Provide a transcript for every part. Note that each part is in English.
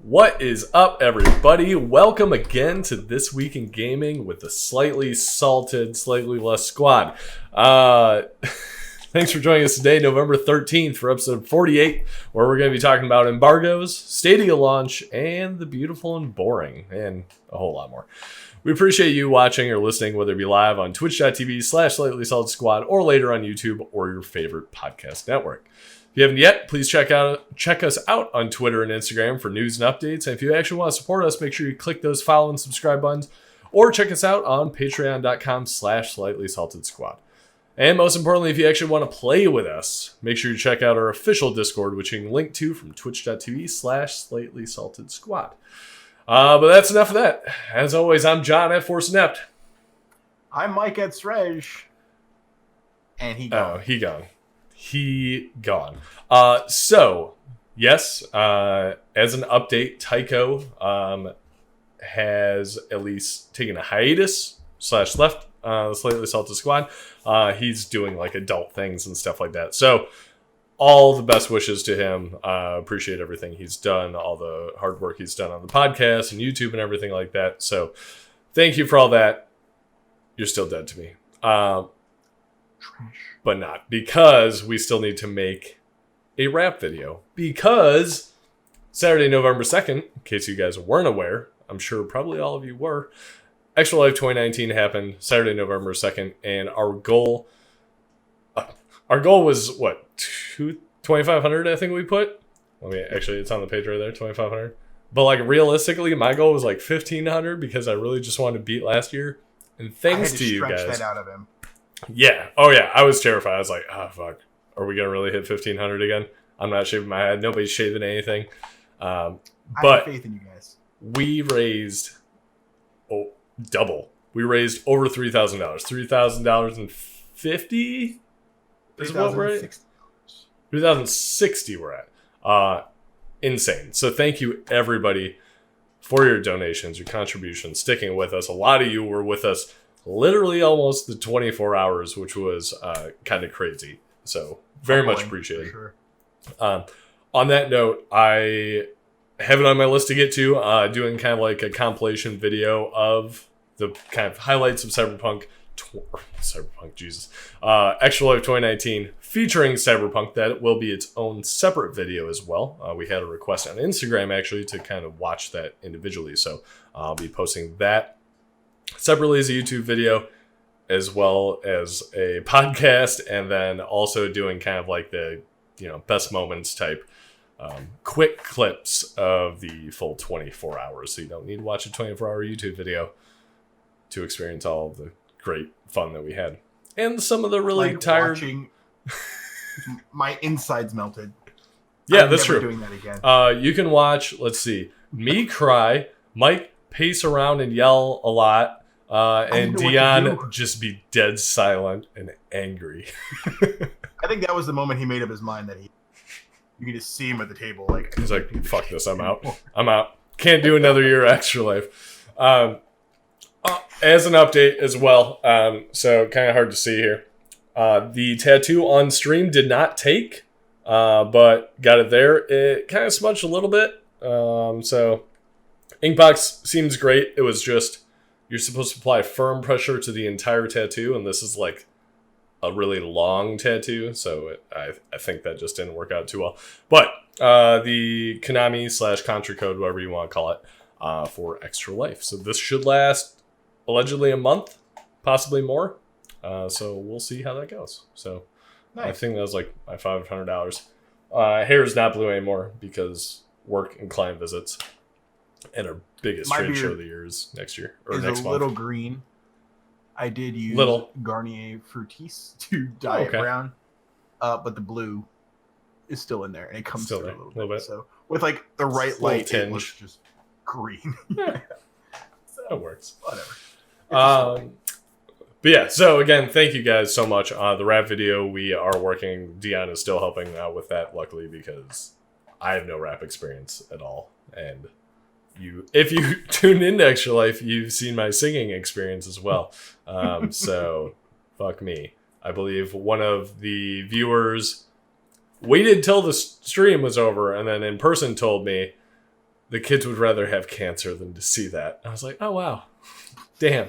What is up, everybody? Welcome again to This Week in Gaming with the slightly salted, slightly less squad. Thanks for joining us today, November 13th, for episode 48, where we're going to be talking about Embargoes, Stadia launch, and the beautiful and boring, and a whole lot more. We appreciate you watching or listening, whether it be live on twitch.tv/slightly salted squad or later on YouTube or your favorite podcast network. If you haven't yet, please check us out on Twitter and Instagram for news and updates. And if you actually want to support us, make sure you click those follow and subscribe buttons, or check us out on patreon.com/slightly salted squad. And most importantly, if you actually want to play with us, make sure you check out our official Discord, which you can link to from twitch.tv/slightly salted squad. But that's enough of that. As always, I'm John at Force Inept. I'm Mike at Sregge. And he gone. Oh, he gone. So, yes, as an update, Tycho has at least taken a hiatus / left the Slightly Salted Squad. He's doing like adult things and stuff like that. So, all the best wishes to him. Appreciate everything he's done, all the hard work he's done on the podcast and YouTube and everything like that. So, thank you for all that. You're still dead to me. Trash. But not, because we still need to make a rap video. Because Saturday, November 2nd, in case you guys weren't aware, I'm sure probably all of you were, Extra Life 2019 happened Saturday, November 2nd, and our goal was, what, 2,500, I think we put? Actually, it's on the page right there, 2,500. But, like, realistically, my goal was, like, 1,500 because I really just wanted to beat last year. And thanks to you guys. Stretch that out of him. Yeah. Oh, yeah. I was terrified. I was like, oh, fuck. Are we going to really hit 1,500 again? I'm not shaving my head. Nobody's shaving anything. I But have faith in you guys. we raised double. We raised over $3,000. $3,050 is what we're at? $3,060 we're at. Insane. So thank you, everybody, for your donations, your contributions, sticking with us. A lot of you were with us literally almost the 24 hours, which was kind of crazy. So very much appreciated. Sure. On that note, I have it on my list to get to, doing kind of like a compilation video of the kind of highlights of Cyberpunk, Extra Life 2019, featuring Cyberpunk. That will be its own separate video as well. We had a request on Instagram, actually, to kind of watch that individually. So I'll be posting that separately as a YouTube video, as well as a podcast, and then also doing kind of like the, best moments type quick clips of the full 24 hours. So you don't need to watch a 24-hour YouTube video to experience all of the great fun that we had. And some of the really tired... My insides melted. Yeah, I'm that's never true. Doing that again. You can watch, let's see, me cry, Mike pace around and yell a lot, and Dion just be dead silent and angry. I think that was the moment he made up his mind that you can just see him at the table. Like, he's like, fuck this, I'm out. I'm out. Can't do another year Extra Life. As an update as well, so kind of hard to see here. The tattoo on stream did not take, but got it there. It kind of smudged a little bit. So Inkbox seems great. It was just, you're supposed to apply firm pressure to the entire tattoo, and this is like a really long tattoo, so I think that just didn't work out too well. But the Konami / Contra code, whatever you want to call it, for Extra Life. So this should last allegedly a month, possibly more. So we'll see how that goes. So nice. I think that was like my $500. Hair is not blue anymore because work and client visits, and our biggest trade show of the year is next year or next month. A little green. I did use Garnier Fructis to dye it brown, but the blue is still in there, and it comes still through a little bit. So with like the right light, it looks just green. Yeah. So that works. Whatever. But yeah, so again, thank you guys so much. The rap video, we are working. Dion is still helping out with that, luckily, because I have no rap experience at all. And if you tune into Extra Life, you've seen my singing experience as well. So fuck me. I believe one of the viewers waited till the stream was over and then in person told me, the kids would rather have cancer than to see that. I was like, oh, wow. Damn.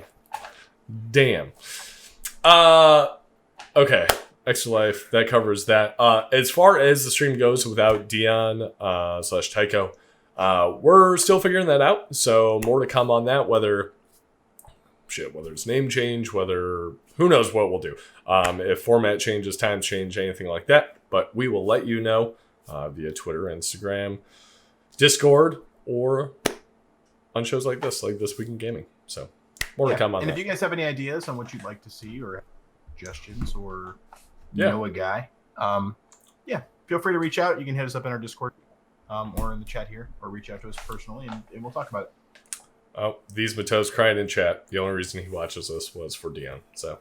Okay. Extra Life, that covers that. As far as the stream goes without Dion / Tycho, we're still figuring that out. So more to come on that, whether it's name change, who knows what we'll do. If format changes, times change, anything like that. But we will let you know via Twitter, Instagram, Discord, or on shows like this Week in Gaming. So more to come on that. And if you guys have any ideas on what you'd like to see or suggestions or know a guy, feel free to reach out. You can hit us up in our Discord or in the chat here, or reach out to us personally, and we'll talk about it. Oh, these Mateos crying in chat. The only reason he watches this was for Dion. So,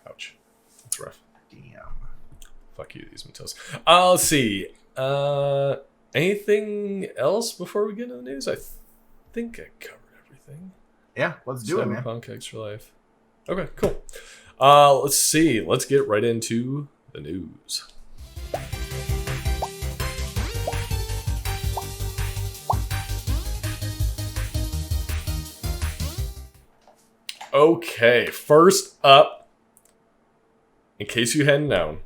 ouch. That's rough. Damn. Fuck you, these Mateos. Let's see. Anything else before we get into the news? I think I covered everything. Yeah, let's do it, man. Cyberpunk Extra Life. Okay, cool. Let's see. Let's get right into the news. Okay, first up, in case you hadn't known,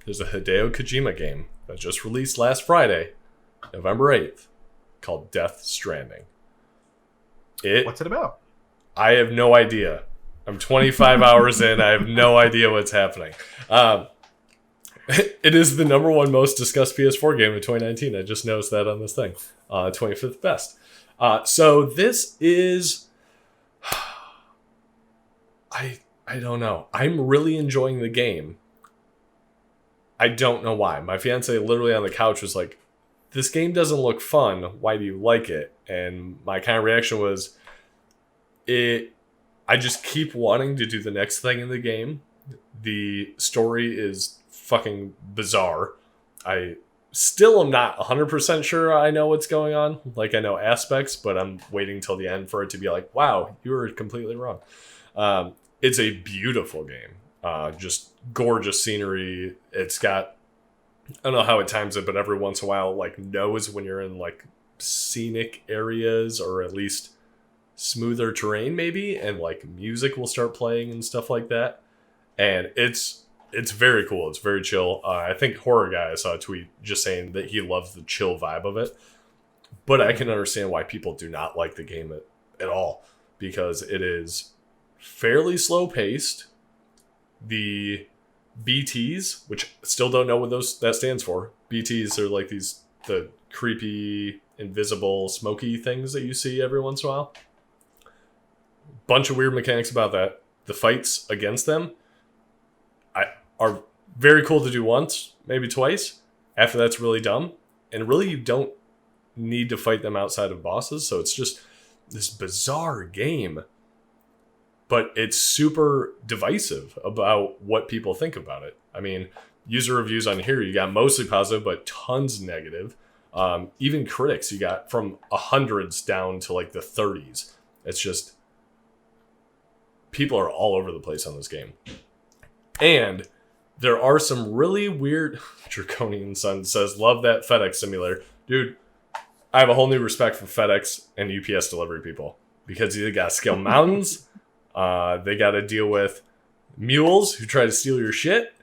there's a Hideo Kojima game that just released last Friday, November 8th, called Death Stranding. What's it about? I have no idea. I'm 25 hours in. I have no idea what's happening. It is the number one most discussed PS4 game of 2019. I just noticed that on this thing. 25th best. So this is... I don't know. I'm really enjoying the game. I don't know why. My fiance literally on the couch was like, this game doesn't look fun. Why do you like it? And my kind of reaction was, I just keep wanting to do the next thing in the game. The story is fucking bizarre. I still am not 100% sure I know what's going on. Like, I know aspects, but I'm waiting till the end for it to be like, wow, you were completely wrong. It's a beautiful game. Just gorgeous scenery. It's got, I don't know how it times it, but every once in a while, like, knows when you're in, like, scenic areas or at least smoother terrain, maybe, and, like, music will start playing and stuff like that. And it's very cool. It's very chill. I think Horror Guy, I saw a tweet just saying that he loves the chill vibe of it. But I can understand why people do not like the game at all, because it is fairly slow paced. The BTs, which still don't know what that stands for. BTs are like the creepy, invisible, smoky things that you see every once in a while. Bunch of weird mechanics about that. The fights against them are very cool to do once, maybe twice. After that's really dumb. And really you don't need to fight them outside of bosses, so it's just this bizarre game. But it's super divisive about what people think about it. I mean, user reviews on here, you got mostly positive, but tons negative. Even critics, you got from 100s down to like the 30s. It's just, people are all over the place on this game. And there are some really weird... Draconian Sun says, love that FedEx simulator. Dude, I have a whole new respect for FedEx and UPS delivery people. Because they got to scale mountains... they got to deal with mules who try to steal your shit.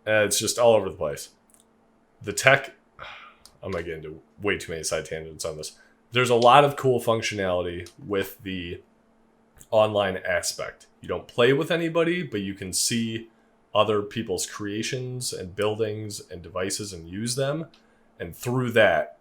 It's just all over the place. The tech, I'm going to get into way too many side tangents on this. There's a lot of cool functionality with the online aspect. You don't play with anybody, but you can see other people's creations and buildings and devices and use them. And through that,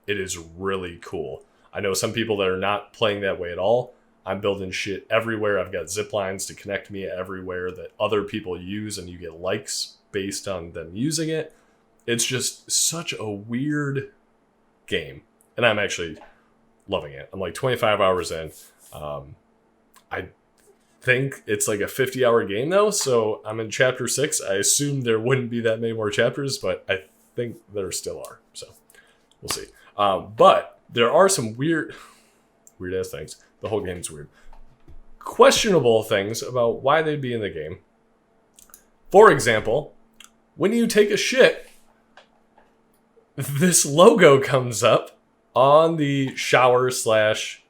it is really cool. I know some people that are not playing that way at all. I'm building shit everywhere. I've got zip lines to connect me everywhere that other people use, and you get likes based on them using it. It's just such a weird game, and I'm actually loving it. I'm like 25 hours in. I think it's like a 50-hour game, though, so I'm in Chapter 6. I assume there wouldn't be that many more chapters, but I think there still are, so we'll see. But there are some weird-ass things. The whole game's weird. Questionable things about why they'd be in the game. For example, when you take a shit, this logo comes up on the shower /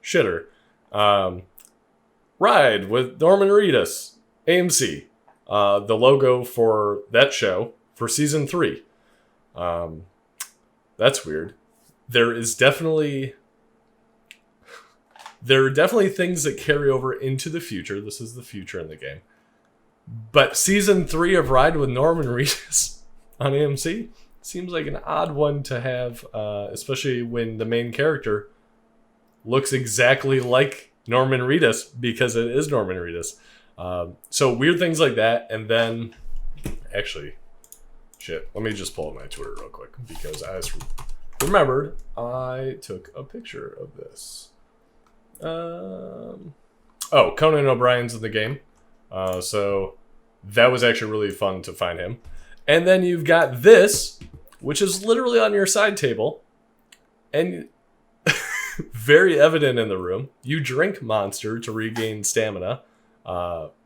shitter. Ride with Norman Reedus, AMC. The logo for that show for season 3. That's weird. There are definitely things that carry over into the future. This is the future in the game. But season 3 of Ride with Norman Reedus on AMC seems like an odd one to have, especially when the main character looks exactly like Norman Reedus, because it is Norman Reedus. So weird things like that. And then, actually, shit, let me just pull up my Twitter real quick, because I remembered I took a picture of this. Conan O'Brien's in the game. So that was actually really fun to find him. And then you've got this, which is literally on your side table. And very evident in the room. You drink Monster to regain stamina,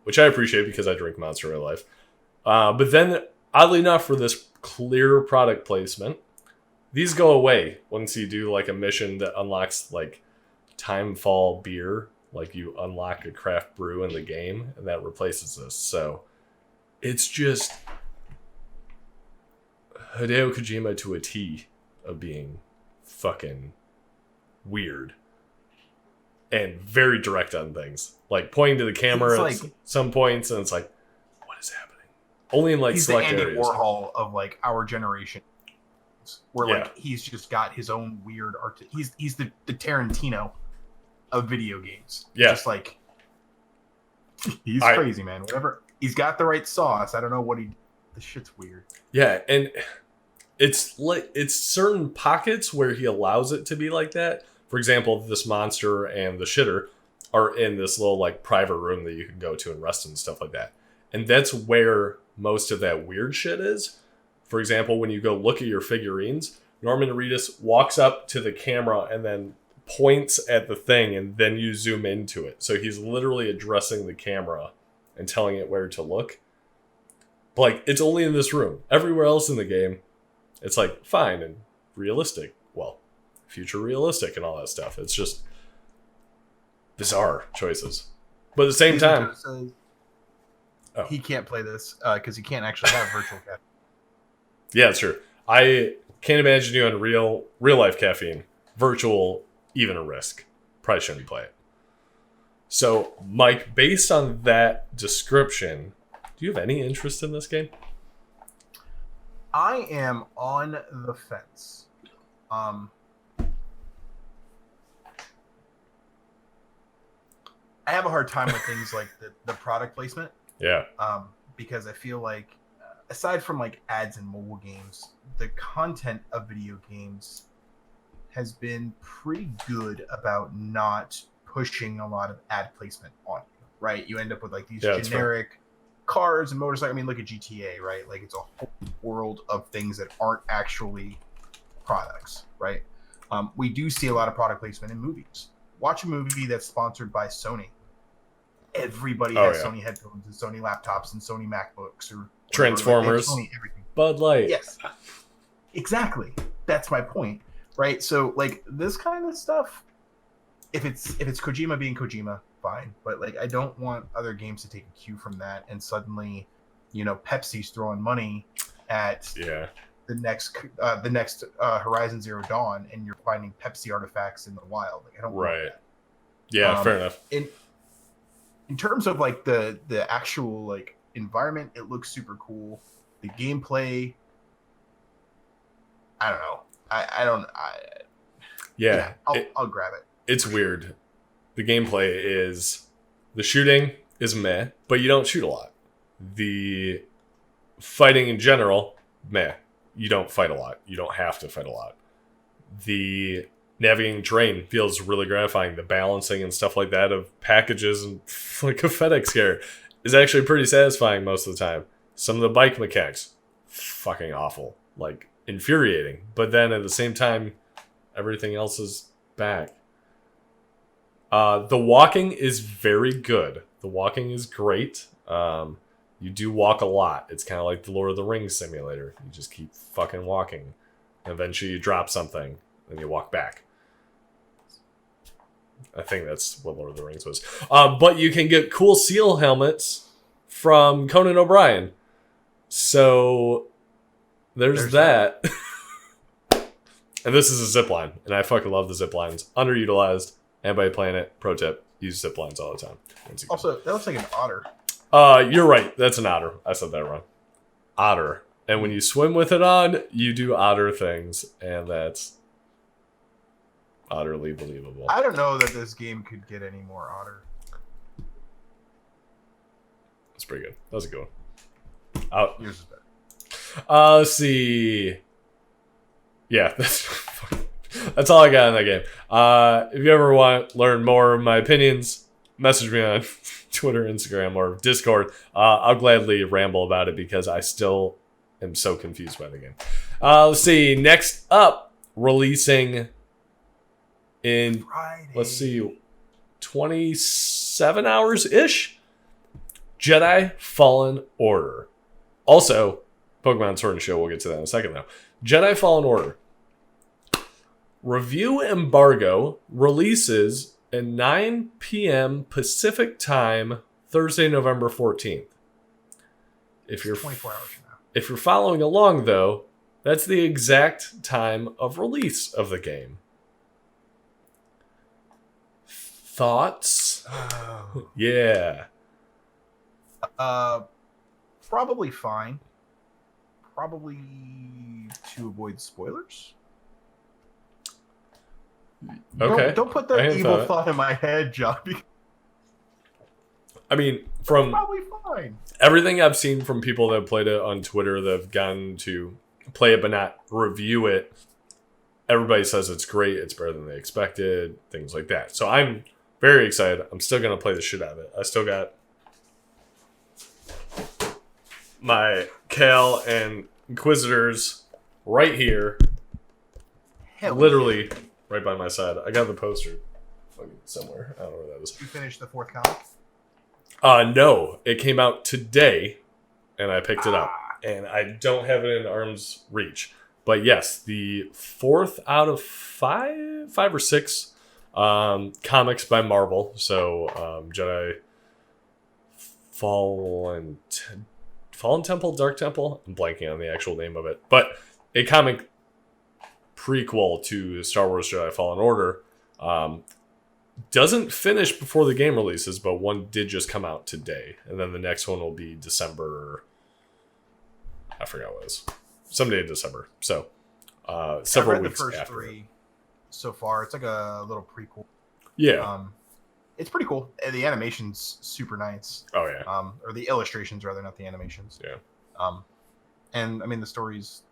which I appreciate because I drink Monster in real life. But then, oddly enough, for this clear product placement, these go away once you do like a mission that unlocks like Timefall beer. Like you unlock a craft brew in the game, and that replaces this. So it's just Hideo Kojima to a T of being fucking weird and very direct on things, like pointing to the camera at some points, and it's like, what is happening? Only in like he's select the Andy areas. Warhol of like our generation, where like he's just got his own weird art. He's the Tarantino of video games. Yeah, just like he's crazy, man. Whatever, he's got the right sauce. I don't know what the shit's weird. Yeah, and it's like it's certain pockets where he allows it to be like that. For example, this Monster and the shitter are in this little like private room that you can go to and rest and stuff like that. And that's where most of that weird shit is. For example, when you go look at your figurines, Norman Reedus walks up to the camera and then points at the thing, and then you zoom into it. So he's literally addressing the camera and telling it where to look. But like, it's only in this room. Everywhere else in the game, it's like fine and realistic. Well, future realistic and all that stuff. It's just bizarre choices. But at the same time, he can't play this because he can't actually have virtual caffeine. Yeah, it's true. I can't imagine you on real life caffeine. Virtual, even a risk. Probably shouldn't play it. So, Mike, based on that description, do you have any interest in this game? I am on the fence. I have a hard time with things like the product placement. Yeah. Because I feel like, aside from like ads in mobile games, the content of video games has been pretty good about not pushing a lot of ad placement on you, right? You end up with like these generic cars and motorcycles. I mean, look at GTA, right? Like it's a whole world of things that aren't actually products, right? We do see a lot of product placement in movies. Watch a movie that's sponsored by Sony. Everybody has Sony headphones and Sony laptops and Sony MacBooks or Transformers, Sony everything. Bud Light. Yes, exactly. That's my point, right? So like this kind of stuff, if it's Kojima being Kojima, fine. But like I don't want other games to take a cue from that, and suddenly, Pepsi's throwing money at the next Horizon Zero Dawn, and you're finding Pepsi artifacts in the wild. Like I don't want that. Yeah, fair enough. In terms of like the actual like environment, it looks super cool. The gameplay, I don't know. I'll grab it. It's weird. The gameplay is, the shooting is meh, but you don't shoot a lot. The fighting in general, meh. You don't fight a lot. You don't have to fight a lot. The navigating terrain feels really gratifying. The balancing and stuff like that of packages and like a FedEx carrier is actually pretty satisfying most of the time. Some of the bike mechanics, fucking awful. Like, infuriating. But then at the same time, everything else is back. The walking is very good. The walking is great. You do walk a lot. It's kind of like the Lord of the Rings simulator. You just keep fucking walking. Eventually you drop something, and you walk back. I think that's what Lord of the Rings was. But you can get cool seal helmets from Conan O'Brien. So there's that. And this is a zip line, and I fucking love the zip lines. Underutilized. Anybody playing it? Pro tip: use zip lines all the time. Also, that looks like an otter. You're right. That's an otter. I said that wrong. Otter. And when you swim with it on, you do otter things, and that's utterly believable. I don't know that this game could get any more otter. That's pretty good. That was a good one. Yours is better. Let's see. Yeah, that's all I got in that game. If you ever want to learn more of my opinions, message me on Twitter, Instagram, or Discord. I'll gladly ramble about it because I still am so confused by the game. Let's see. Next up, releasing in Friday. Let's see, 27 hours-ish. Jedi Fallen Order. Also, Pokemon Sword and Shield. We'll get to that in a second, though. Jedi Fallen Order. Review Embargo releases at 9 p.m. Pacific Time, Thursday, November 14th. If you're 24 hours from now. If you're following along, though, that's the exact time of release of the game. Thoughts? Yeah. Probably fine. Probably to avoid spoilers. Okay. Don't put that evil thought in my head, John. I mean, from probably fine. Everything I've seen from people that have played it on Twitter that have gotten to play it but not review it, everybody says it's great, it's better than they expected, things like that. So I'm very excited. I'm still going to play the shit out of it. I still got my Cal and Inquisitors right here. Hell literally yeah. Right by my side. I got the poster fucking somewhere. I don't know where that is. You finished the 4th comic? No. It came out today, and I picked it up. And I don't have it in arm's reach. But yes, the 4th out of 5 or 6 comics by Marvel. So Jedi Fallen Temple, Dark Temple. I'm blanking on the actual name of it. But a comic prequel to Star Wars Jedi Fallen Order. Doesn't finish before the game releases, but one did just come out today. And then the next one will be December. I forgot what it was. Someday in December. So several weeks after. I've read the first 3 so far. It's like a little prequel. Yeah. It's pretty cool. The animation's super nice. Oh, yeah. Or the illustrations, rather, not the animations. Yeah. And, I mean, the story's...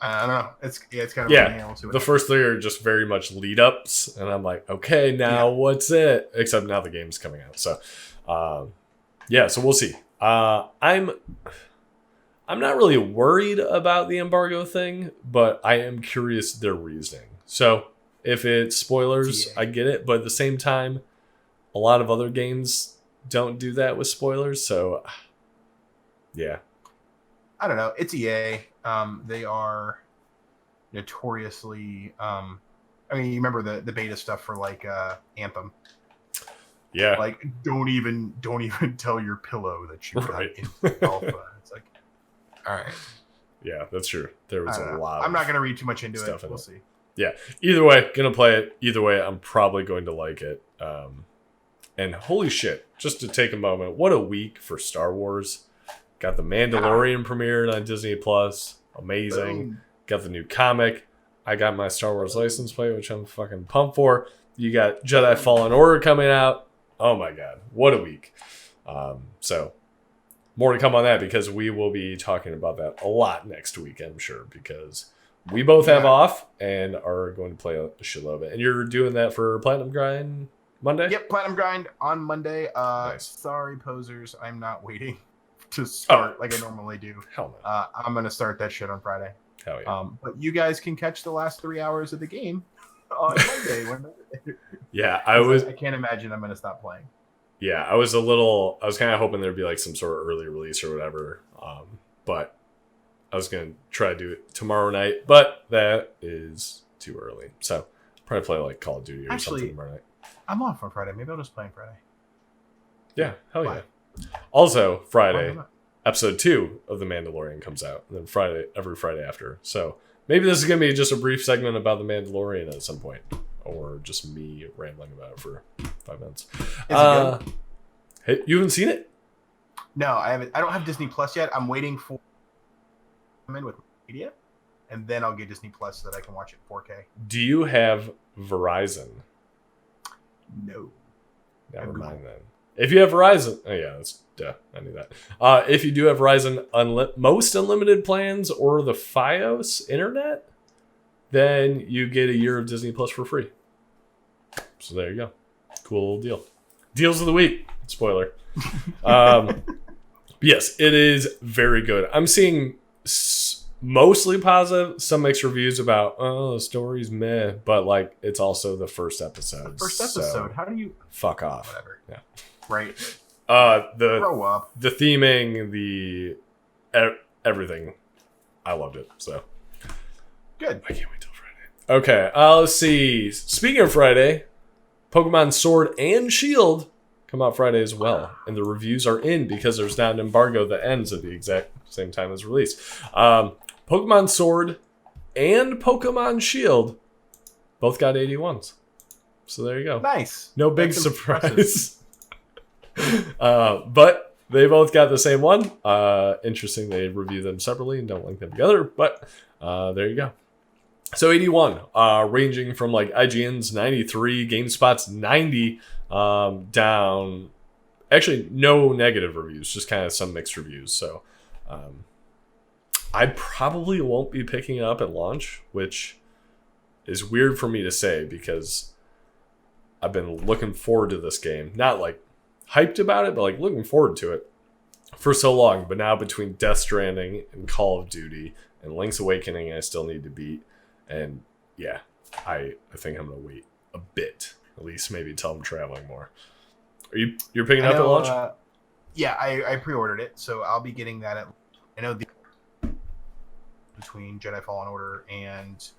I don't know. It's kind of the first 3 are just very much lead ups, and I'm like, okay, now what's it? Except now the game's coming out, so so we'll see. I'm not really worried about the embargo thing, but I am curious their reasoning. So if it's spoilers, I get it, but at the same time, a lot of other games don't do that with spoilers, so yeah. I don't know. It's EA. They are notoriously. I mean, you remember the beta stuff for like Anthem. Yeah. Like, don't even tell your pillow that you got in alpha. It's like, all right. Yeah, that's true. There was a lot. I'm not gonna read too much into it. We'll see. Yeah. Either way, gonna play it. Either way, I'm probably going to like it. And holy shit! Just to take a moment, what a week for Star Wars. Got the Mandalorian premiered on Disney Plus. Amazing. Boom. Got the new comic. I got my Star Wars license plate, which I'm fucking pumped for. You got Jedi Fallen Order coming out. Oh my god. What a week. So more to come on that because we will be talking about that a lot next week, I'm sure, because we both have off and are going to play a shitload of it. And you're doing that for Platinum Grind Monday? Yep, Platinum Grind on Monday. Nice. Sorry, posers. I'm not waiting to start like I normally do. Hell no. I'm gonna start that shit on Friday. Hell yeah. But you guys can catch the last 3 hours of the game on Monday. Yeah, I can't imagine I'm gonna stop playing. Yeah, I was kind of hoping there'd be like some sort of early release or whatever. But I was gonna try to do it tomorrow night, but that is too early. So Probably play like Call of Duty or Actually, something tomorrow night. I'm off on Friday. Maybe I'll just play on Friday. Yeah, hell yeah. Also, Friday, episode 2 of The Mandalorian comes out. And then every Friday after. So maybe this is going to be just a brief segment about The Mandalorian at some point. Or just me rambling about it for 5 minutes. Is it good? Hey, you haven't seen it? No, I haven't. I don't have Disney Plus yet. I'm waiting for come in with media, and then I'll get Disney Plus so that I can watch it in 4K. Do you have Verizon? No. Never mind then. If you have Verizon, I knew that. If you do have Verizon most unlimited plans or the FiOS internet, then you get a year of Disney Plus for free. So there you go. Cool little deal. Deals of the week. Spoiler. Yes, it is very good. I'm seeing mostly positive, some mixed reviews about, the story's meh, but like it's also the first episode. So how do you fuck off? Whatever. Yeah. Right. Grow up. The theming, everything. I loved it. So good. I can't wait till Friday. Okay. Let's see. Speaking of Friday, Pokemon Sword and Shield come out Friday as well, and the reviews are in because there's not an embargo that ends at the exact same time as release. Pokemon Sword and Pokemon Shield both got 81s. So there you go. Nice. No big surprise. But they both got the same one. Interesting they review them separately and don't link them together, but there you go. So 81, ranging from like IGN's 93, GameSpot's 90, down. Actually, no negative reviews, just kind of some mixed reviews. So I probably won't be picking it up at launch, which is weird for me to say because I've been looking forward to this game. Not like hyped about it, but like looking forward to it for so long. But now between Death Stranding and Call of Duty and Link's Awakening, I still need to beat. And yeah, I think I'm gonna wait a bit, at least maybe until I'm traveling more. You're picking it up at launch? Yeah, I pre-ordered it, so I'll be getting that. I know between Jedi Fallen Order and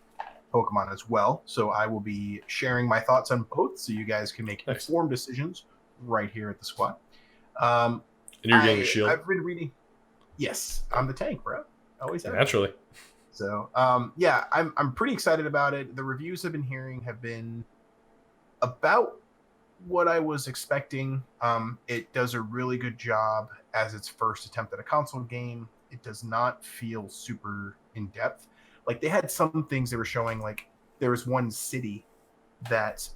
Pokemon as well, so I will be sharing my thoughts on both, so you guys can make informed decisions right here at the squad. And you're getting a shield. I've been reading. Yes, I'm the tank, bro. Always have. Naturally. So, yeah, I'm pretty excited about it. The reviews I've been hearing have been about what I was expecting. It does a really good job as its first attempt at a console game. It does not feel super in depth. Like they had some things they were showing, like there was one city that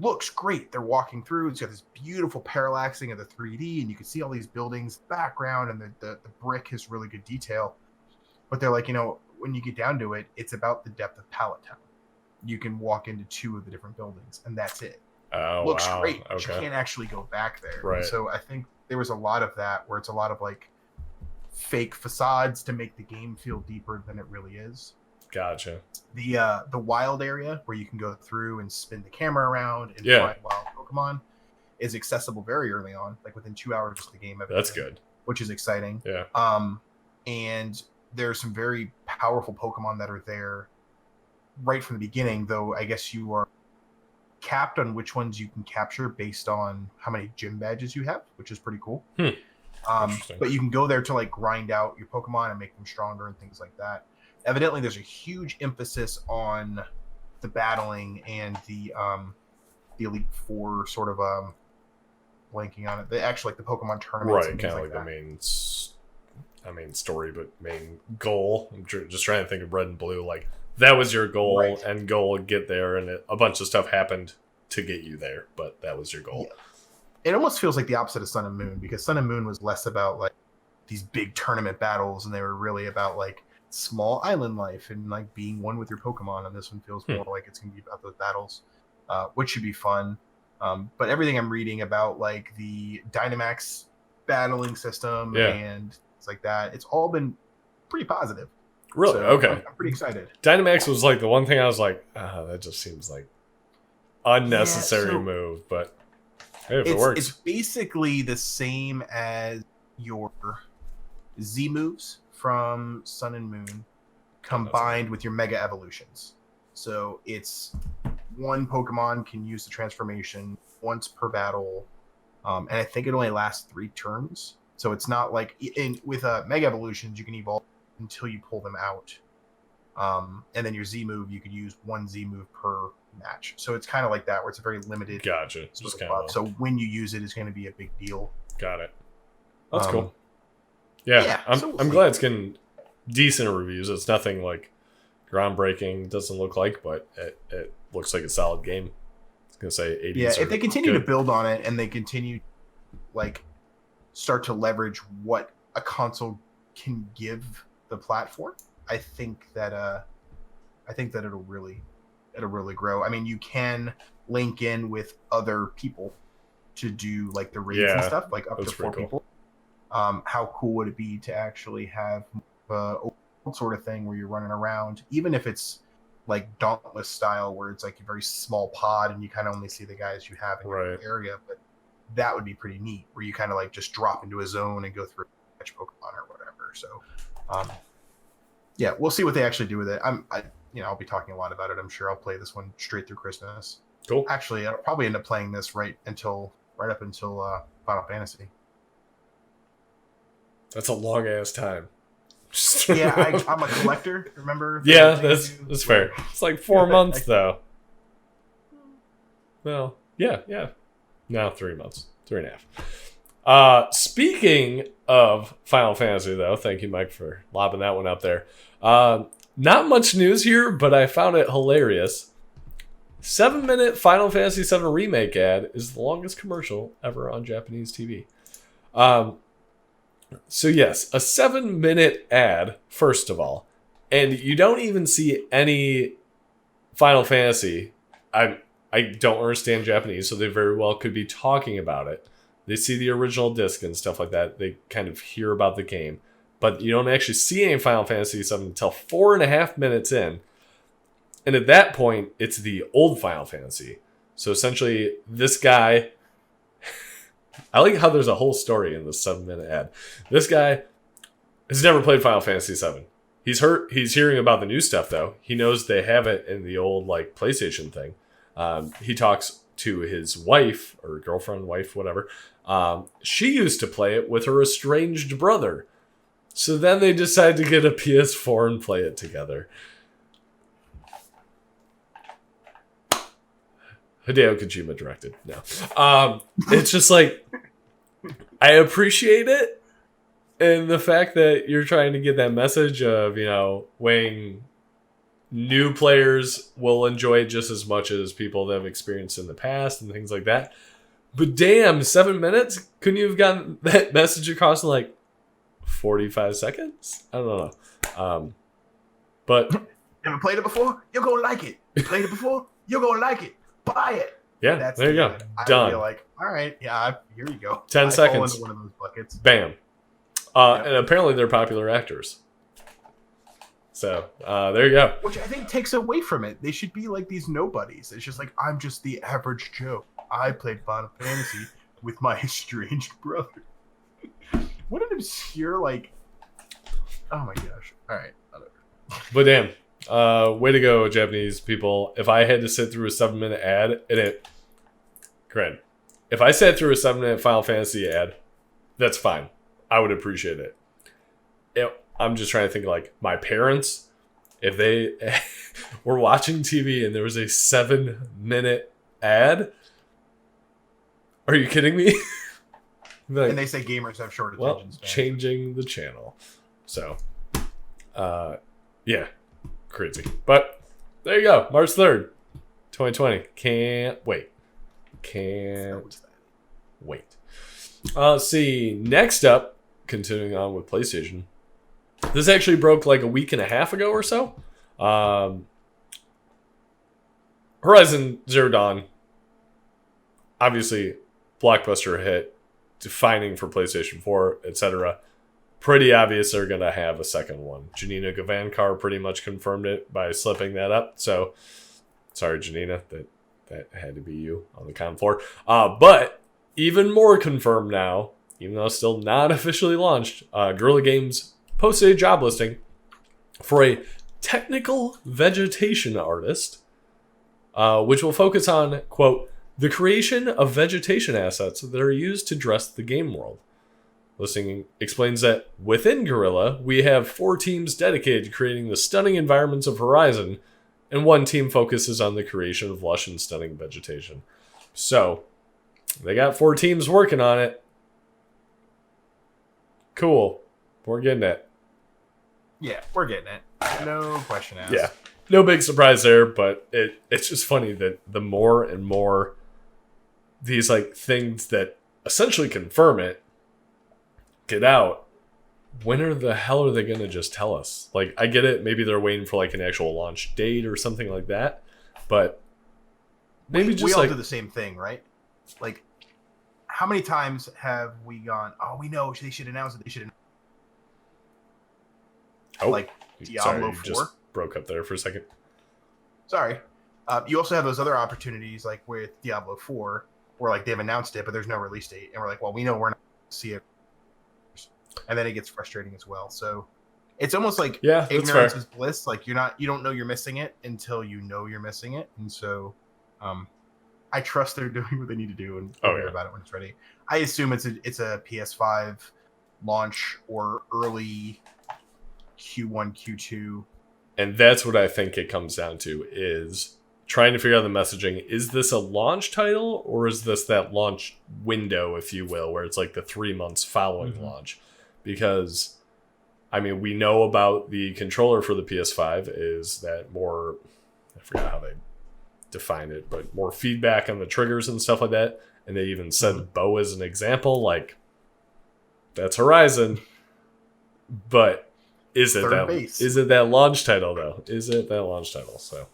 looks great. They're walking through. It's got this beautiful parallaxing of the 3D, and you can see all these buildings, background, and the brick has really good detail. But they're like, when you get down to it, it's about the depth of Pallet Town. You can walk into 2 of the different buildings, and that's it. Oh, looks wow. great, but okay. You can't actually go back there. Right. So I think there was a lot of that where it's a lot of like fake facades to make the game feel deeper than it really is. Gotcha. The wild area where you can go through and spin the camera around and find wild Pokemon is accessible very early on, like within 2 hours of the game. That's good. Which is exciting. Yeah. And there are some very powerful Pokemon that are there right from the beginning, though I guess you are capped on which ones you can capture based on how many gym badges you have, which is pretty cool. But you can go there to like grind out your Pokemon and make them stronger and things like that. Evidently, there's a huge emphasis on the battling and the Elite Four sort of blanking on it. Actually, like the Pokemon tournaments, right? Kind of like the main story, but main goal. I'm just trying to think of Red and Blue. Like that was your goal, and goal get there, and a bunch of stuff happened to get you there, but that was your goal. Yeah. It almost feels like the opposite of Sun and Moon, because Sun and Moon was less about like these big tournament battles, and they were really about like small island life and like being one with your Pokemon. And this one feels more like it's going to be about those battles, which should be fun. But everything I'm reading about like the Dynamax battling system and things like that, it's all been pretty positive. Really? So okay. I'm pretty excited. Dynamax was like the one thing I was like, that just seems like unnecessary move, but hey, if it works. It's basically the same as your Z moves from Sun and Moon combined with your Mega Evolutions. So it's one Pokemon can use the transformation once per battle, and I think it only lasts 3 turns. So it's not like with Mega Evolutions, you can evolve until you pull them out. And then your Z move, you could use 1 Z move per match. So it's kind of like that, where it's a very limited. Gotcha. Just kind of so when you use it, it's going to be a big deal. Got it. That's cool. Yeah, I'm glad it's getting decent reviews. It's nothing like groundbreaking, doesn't look like, but it looks like a solid game. I was gonna say 80s. Yeah, if they continue to build on it and they continue like start to leverage what a console can give the platform, I think that it'll really grow. I mean, you can link in with other people to do like the raids and stuff, like up to 4 people. How cool would it be to actually have sort of thing where you're running around, even if it's like Dauntless style, where it's like a very small pod and you kind of only see the guys you have in your area. But that would be pretty neat, where you kind of like just drop into a zone and go through catch Pokemon or whatever. So, yeah, we'll see what they actually do with it. I'll be talking a lot about it. I'm sure I'll play this one straight through Christmas. Cool. Actually, I'll probably end up playing this right up until Final Fantasy. That's a long ass time. Yeah, I'm a collector. Remember? Yeah, that's fair. It's like 4 months though. Well, yeah. Now 3 months, 3.5. Speaking of Final Fantasy, though, thank you, Mike, for lobbing that one up there. Not much news here, but I found it hilarious. 7-minute Final Fantasy VII Remake ad is the longest commercial ever on Japanese TV. So yes, a 7-minute ad, first of all, and you don't even see any Final Fantasy. I don't understand Japanese, so they very well could be talking about it. They see the original disc and stuff like that. They kind of hear about the game, but you don't actually see any Final Fantasy VII until 4.5 minutes in. And at that point, it's the old Final Fantasy. So essentially, this guy... I like how there's a whole story in this 7-minute ad. This guy has never played Final Fantasy VII. He's hearing about the new stuff, though. He knows they have it in the old like PlayStation thing. He talks to his wife, or girlfriend, wife, whatever. She used to play it with her estranged brother. So then they decide to get a PS4 and play it together. Hideo Kojima directed. No. It's just like, I appreciate it. And the fact that you're trying to get that message of, weighing new players will enjoy it just as much as people that have experienced in the past and things like that. But damn, 7 minutes? Couldn't you have gotten that message across in like 45 seconds? I don't know. But never played it before? You're gonna like it. Played it before? You're gonna like it. Buy it. Yeah, there you go. Done. I feel like, all right, yeah, here you go. 10 seconds. Fall into one of those buckets. Bam. And apparently they're popular actors. So there you go. Which I think takes away from it. They should be like these nobodies. It's just like, I'm just the average Joe. I played Final Fantasy with my estranged brother. What an obscure, like, oh my gosh. All right. But damn. Way to go, Japanese people. If I had to sit through a 7-minute ad, if I sat through a 7-minute Final Fantasy ad, that's fine. I would appreciate it. I'm just trying to think, like, my parents, if they were watching TV and there was a 7-minute ad, are you kidding me? Like, and they say gamers have short attention span. Changing the channel. So, yeah. Crazy. But there you go. March 3rd, 2020. Can't wait. See, next up, continuing on with PlayStation. This actually broke like a week and a half ago or so. Horizon Zero Dawn. Obviously, blockbuster hit, defining for PlayStation 4, etc. Pretty obvious they're going to have a second one. Janina Gavankar pretty much confirmed it by slipping that up. So, sorry, Janina, that had to be you on the con floor. But even more confirmed now, even though it's still not officially launched, Guerrilla Games posted a job listing for a technical vegetation artist, which will focus on, quote, the creation of vegetation assets that are used to dress the game world. Listing explains that within Guerrilla, we have 4 teams dedicated to creating the stunning environments of Horizon, and 1 team focuses on the creation of lush and stunning vegetation. So, they got 4 teams working on it. Cool. We're getting it. Yeah, we're getting it. No question asked. Yeah. No big surprise there, but it's just funny that the more and more these like things that essentially confirm it get out, when the hell are they going to just tell us? Like, I get it. Maybe they're waiting for like an actual launch date or something like that. But maybe we all do the same thing, right? Like, how many times have we gone, oh, we know they should announce it. They should announce it. Oh, like Diablo 4. Just broke up there for a second. Sorry. You also have those other opportunities like with Diablo 4 where like they've announced it, but there's no release date. And we're like, well, we know we're not going to see it. And then it gets frustrating as well. So it's almost like ignorance is bliss. Like you don't know you're missing it until you know you're missing it. And so I trust they're doing what they need to do and hear about it when it's ready. I assume it's a PS5 launch or early Q1, Q2. And that's what I think it comes down to, is trying to figure out the messaging. Is this a launch title, or is this that launch window, if you will, where it's like the 3 months following launch? Because, I mean, we know about the controller for the PS5 is that more, I forgot how they define it, but more feedback on the triggers and stuff like that. And they even said bow as an example, like, that's Horizon. But is it that launch title, though? Is it that launch title? So,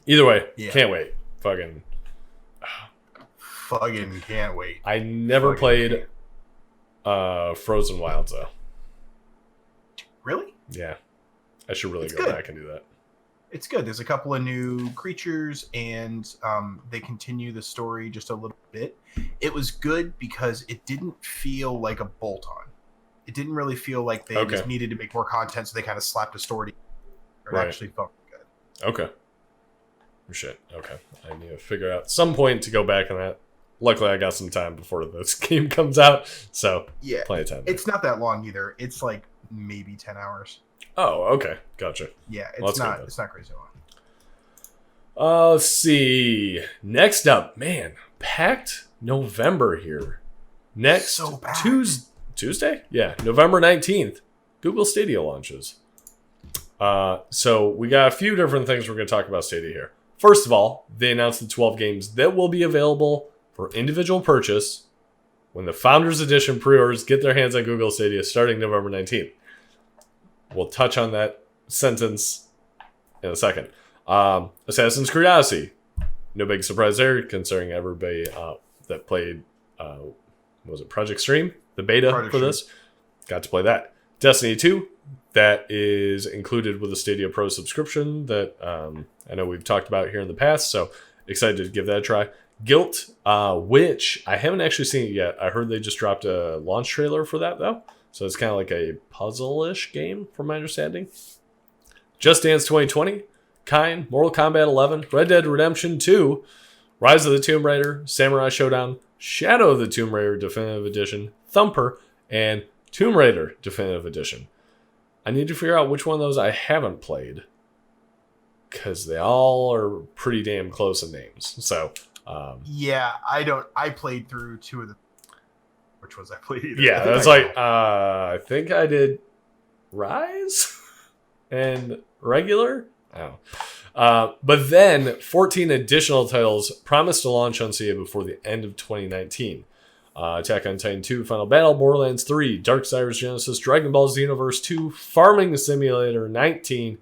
either way, can't wait. Fucking can't wait. I never played Frozen Wilds, though. Really? Yeah. I should really go back and do that. It's good. There's a couple of new creatures, and they continue the story just a little bit. It was good because it didn't feel like a bolt-on. It didn't really feel like they just needed to make more content, so they kind of slapped a story. It actually felt good. Okay. Shit. Okay. I need to figure out some point to go back on that. Luckily, I got some time before this game comes out, so plenty of time. It's not that long either. It's like maybe 10 hours. Oh, okay. Gotcha. Yeah, it's not crazy long. Let's see. Next up, man, packed November here. Next Tuesday? Yeah, November 19th, Google Stadia launches. So we got a few different things we're going to talk about Stadia here. First of all, they announced the 12 games that will be available for individual purchase when the Founders Edition pre-orders get their hands on Google Stadia starting November 19th. We'll touch on that sentence in a second. Assassin's Creed Odyssey. No big surprise there, considering everybody that played, was it Project Stream? The beta for this? Got to play that. Destiny 2, that is included with the Stadia Pro subscription that I know we've talked about here in the past, so excited to give that a try. Guilt, which I haven't actually seen it yet. I heard they just dropped a launch trailer for that, though. So it's kind of like a puzzle-ish game, from my understanding. Just Dance 2020, Kine, Mortal Kombat 11, Red Dead Redemption 2, Rise of the Tomb Raider, Samurai Showdown, Shadow of the Tomb Raider Definitive Edition, Thumper, and Tomb Raider Definitive Edition. I need to figure out which one of those I haven't played, because they all are pretty damn close in names. So, I played through 2 of the. Which ones I played either. Yeah, that's like I think I did Rise and regular. But then 14 additional titles promised to launch on Stadia before the end of 2019. Attack on Titan 2, Final Battle, Borderlands 3, Darksiders Genesis, Dragon Ball Xenoverse 2, Farming Simulator 19.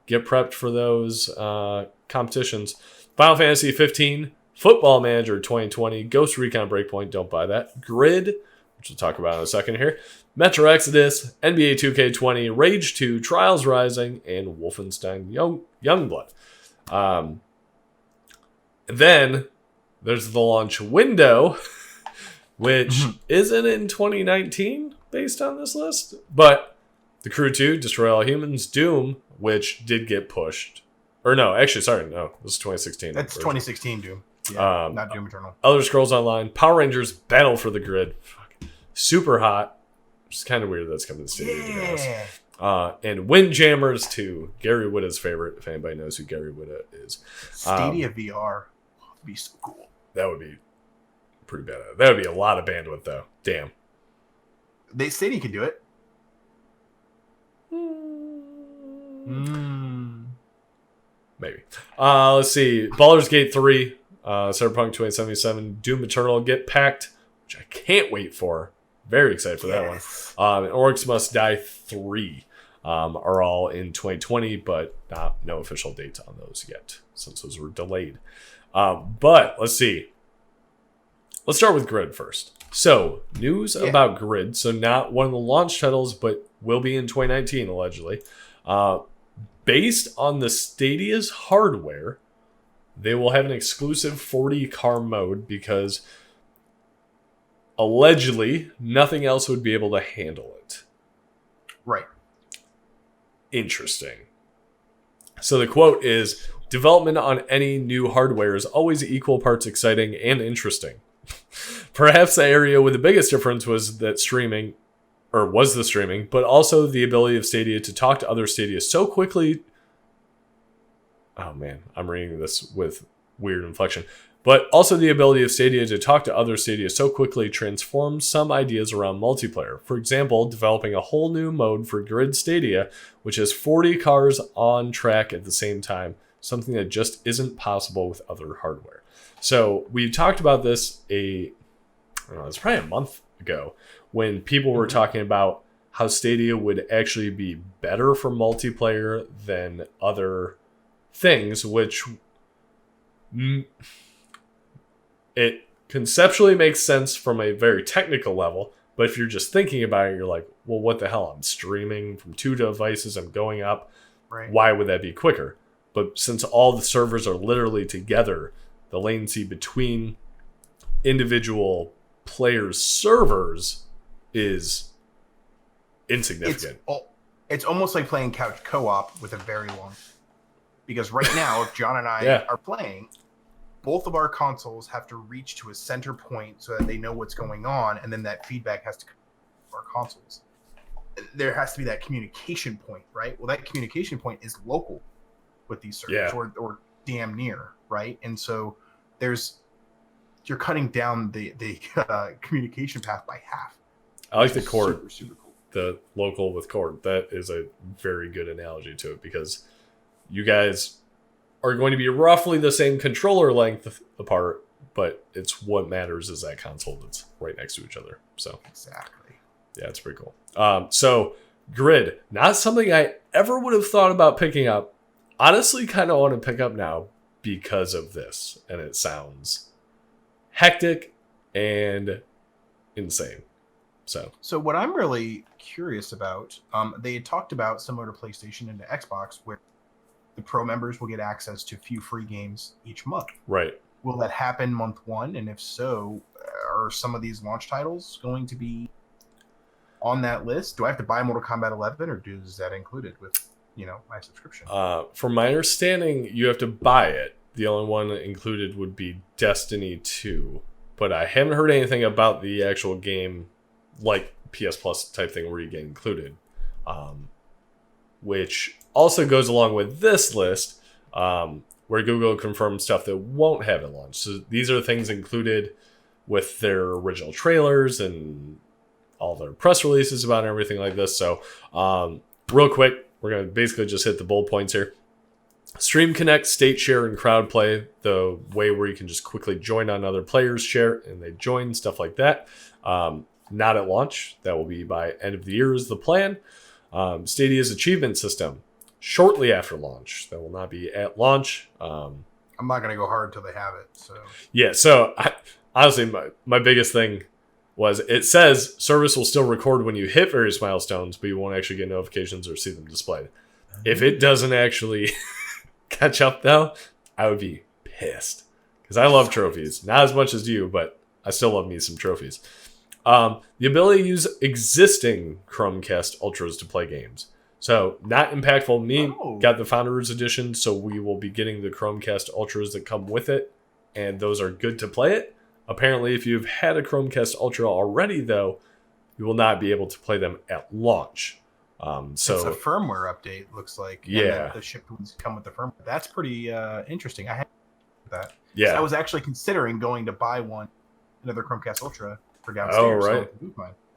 Get prepped for those competitions. Final Fantasy 15, Football Manager 2020, Ghost Recon Breakpoint, don't buy that. Grid, which we'll talk about in a second here. Metro Exodus, NBA 2K20, Rage 2, Trials Rising, and Wolfenstein Youngblood. Then there's the launch window, which isn't in 2019 based on this list, but The Crew 2, Destroy All Humans, Doom, which did get pushed. Or no, actually, sorry, no, this is 2016. That's 2016 Doom. Yeah, not Doom Eternal. Elder Scrolls Online, Power Rangers Battle for the Grid. Super hot. It's kind of weird that's coming to Stadia, to be honest. And Windjammers 2, Gary Whitta's favorite, if anybody knows who Gary Whitta is. Stadia VR would be so cool. That would be pretty bad. That would be a lot of bandwidth, though. Damn. Stadia could do it. Maybe. Let's see. Baldur's Gate 3, Cyberpunk 2077, Doom Eternal get packed, which I can't wait for. Very excited for that one. And Orcs Must Die 3 are all in 2020, but no official dates on those yet, since those were delayed. But let's see. Let's start with Grid first. So, news about Grid. So, not one of the launch titles, but will be in 2019, allegedly. Based on the Stadia's hardware, they will have an exclusive 40-car mode because allegedly nothing else would be able to handle it. Right. Interesting. So the quote is, development on any new hardware is always equal parts exciting and interesting. Perhaps the area with the biggest difference was the streaming, but also the ability of Stadia to talk to other Stadia so quickly. Oh man, I'm reading this with weird inflection. But also the ability of Stadia to talk to other Stadia so quickly transforms some ideas around multiplayer. For example, developing a whole new mode for Grid Stadia, which has 40 cars on track at the same time, something that just isn't possible with other hardware. So we talked about this it's probably a month ago when people were talking about how Stadia would actually be better for multiplayer than other things, which it conceptually makes sense from a very technical level, but if you're just thinking about it, you're like, well, what the hell? I'm streaming from 2 devices, I'm going up. Right. Why would that be quicker? But since all the servers are literally together, the latency between individual players' servers is insignificant. It's almost like playing couch co-op with a very long. Because right now, if John and I are playing, both of our consoles have to reach to a center point so that they know what's going on, and then that feedback has to come to our consoles. There has to be that communication point, right? Well, that communication point is local with these servers, or damn near, right? And so you're cutting down the communication path by half. I like the cord, super, super cool. The local with cord. That is a very good analogy to it because you guys are going to be roughly the same controller length apart, but it's what matters is that console that's right next to each other. So exactly. Yeah, it's pretty cool. So Grid, not something I ever would have thought about picking up. Honestly, kind of want to pick up now because of this, and it sounds hectic and insane. So what I'm really curious about, they had talked about similar to PlayStation and to Xbox, where the pro members will get access to a few free games each month. Right. Will that happen month one? And if so, are some of these launch titles going to be on that list? Do I have to buy Mortal Kombat 11, or is that included with, my subscription? From my understanding, you have to buy it. The only one included would be Destiny 2. But I haven't heard anything about the actual game, like PS Plus type thing where you get included. Which also goes along with this list, where Google confirmed stuff that won't have it launched. So these are things included with their original trailers and all their press releases about everything like this. So real quick, we're going to basically just hit the bullet points here. Stream Connect, State Share, and Crowd Play, the way where you can just quickly join on other players' share and they join, stuff like that. Not at launch. That will be by end of the year is the plan. Stadia's achievement system, shortly after launch. That will not be at launch. I'm not going to go hard until they have it. So honestly, my biggest thing was it says service will still record when you hit various milestones, but you won't actually get notifications or see them displayed. If it doesn't actually catch up, though, I would be pissed. Because I love trophies. Not as much as you, but I still love me some trophies. The ability to use existing Chromecast Ultras to play games. So not impactful. Me got the Founders Edition, so we will be getting the Chromecast Ultras that come with it, and those are good to play it. Apparently, if you've had a Chromecast Ultra already, though, you will not be able to play them at launch. So it's a firmware update, looks like. Yeah. And the shipped ones come with the firmware. That's pretty interesting. I had that. Yeah. So I was actually considering going to buy another Chromecast Ultra for downstairs. Oh, right.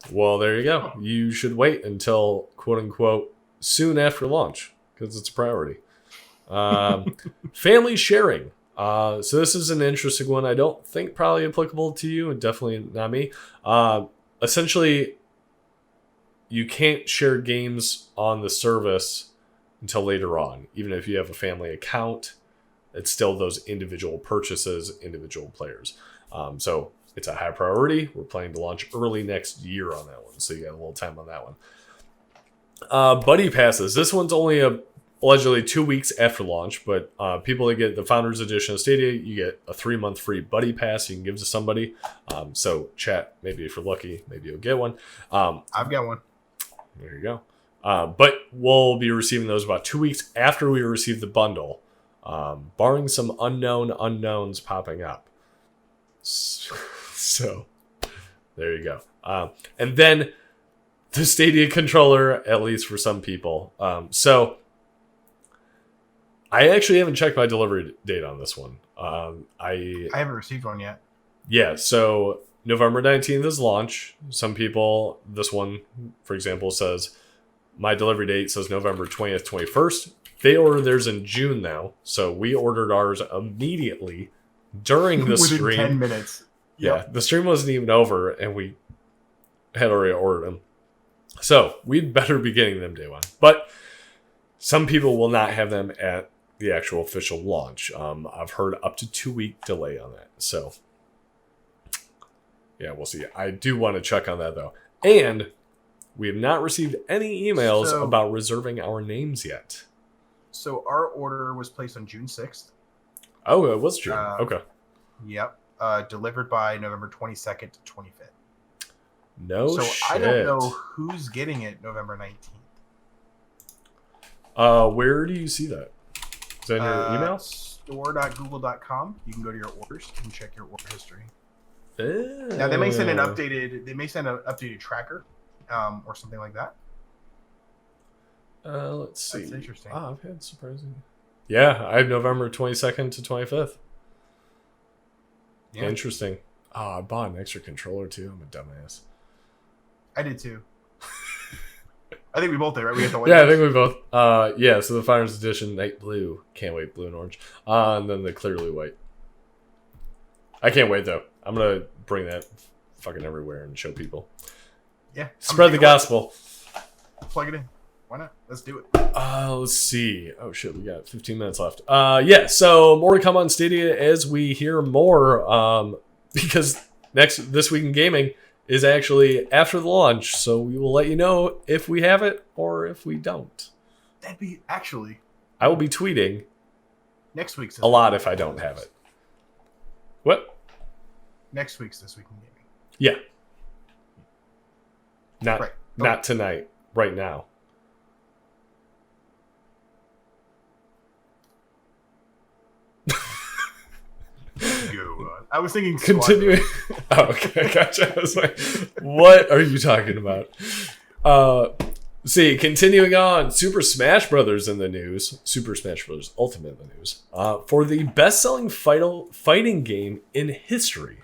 So well, there you go. You should wait until, quote unquote, soon after launch, because it's a priority. Family sharing. So this is an interesting one. I don't think probably applicable to you, and definitely not me. Essentially, you can't share games on the service until later on. Even if you have a family account, it's still those individual purchases, individual players. So it's a high priority. We're planning to launch early next year on that one, so you got a little time on that one. Buddy passes. This one's only allegedly 2 weeks after launch, but people that get the Founders Edition of Stadia, you get a 3-month free Buddy Pass you can give to somebody. So chat, maybe if you're lucky, maybe you'll get one. I've got one. There you go. But we'll be receiving those about 2 weeks after we receive the bundle, barring some unknown unknowns popping up. So there you go. And then the Stadia controller, at least for some people. So I actually haven't checked my delivery date on this one. I haven't received one yet. Yeah, so November 19th is launch. Some people, this one, for example, says, my delivery date says November 20th, 21st. They ordered theirs in June now, so we ordered ours immediately during the Within stream. 10 minutes. Yep. Yeah, the stream wasn't even over, and we had already ordered them. So we'd better be getting them day one. But some people will not have them at the actual official launch. I've heard up to 2 week delay on that. So yeah, we'll see. I do want to check on that though. And we have not received any emails about reserving our names yet. So our order was placed on June 6th. Oh, it was June. Okay. Yep. Delivered by November 22nd to 25th. No shit. I don't know who's getting it November 19th. Where do you see that? Is that in your email? Store.google.com. You can go to your orders and check your order history. Now they may send an updated tracker, or something like that. Let's see. That's interesting. I've had surprising. Yeah, I have November 22nd to 25th. Yeah. Interesting. I bought an extra controller too. I'm a dumbass. I did too. I think we both did, right? We got the white. Yeah, I think we both. Yeah. So the Founders Edition, night blue. Can't wait, blue and orange. And then the clearly white. I can't wait though. I'm gonna bring that fucking everywhere and show people. Yeah. Spread the gospel. Plug it in. Why not? Let's do it. Let's see. Oh shit, we got 15 minutes left. Yeah. So more to come on Stadia as we hear more. Because this week in gaming is actually after the launch, so we will let you know if we have it or if we don't. That'd be actually. I will be tweeting next week's a lot if I don't have it. What? Next week's This Week in Gaming. Yeah. Not tonight. Right now. I was thinking continuing. Oh, okay, gotcha. I was like, what are you talking about? See, continuing on, Super Smash Brothers in the news. Super Smash Brothers Ultimate in the news. For the best-selling fighting game in history,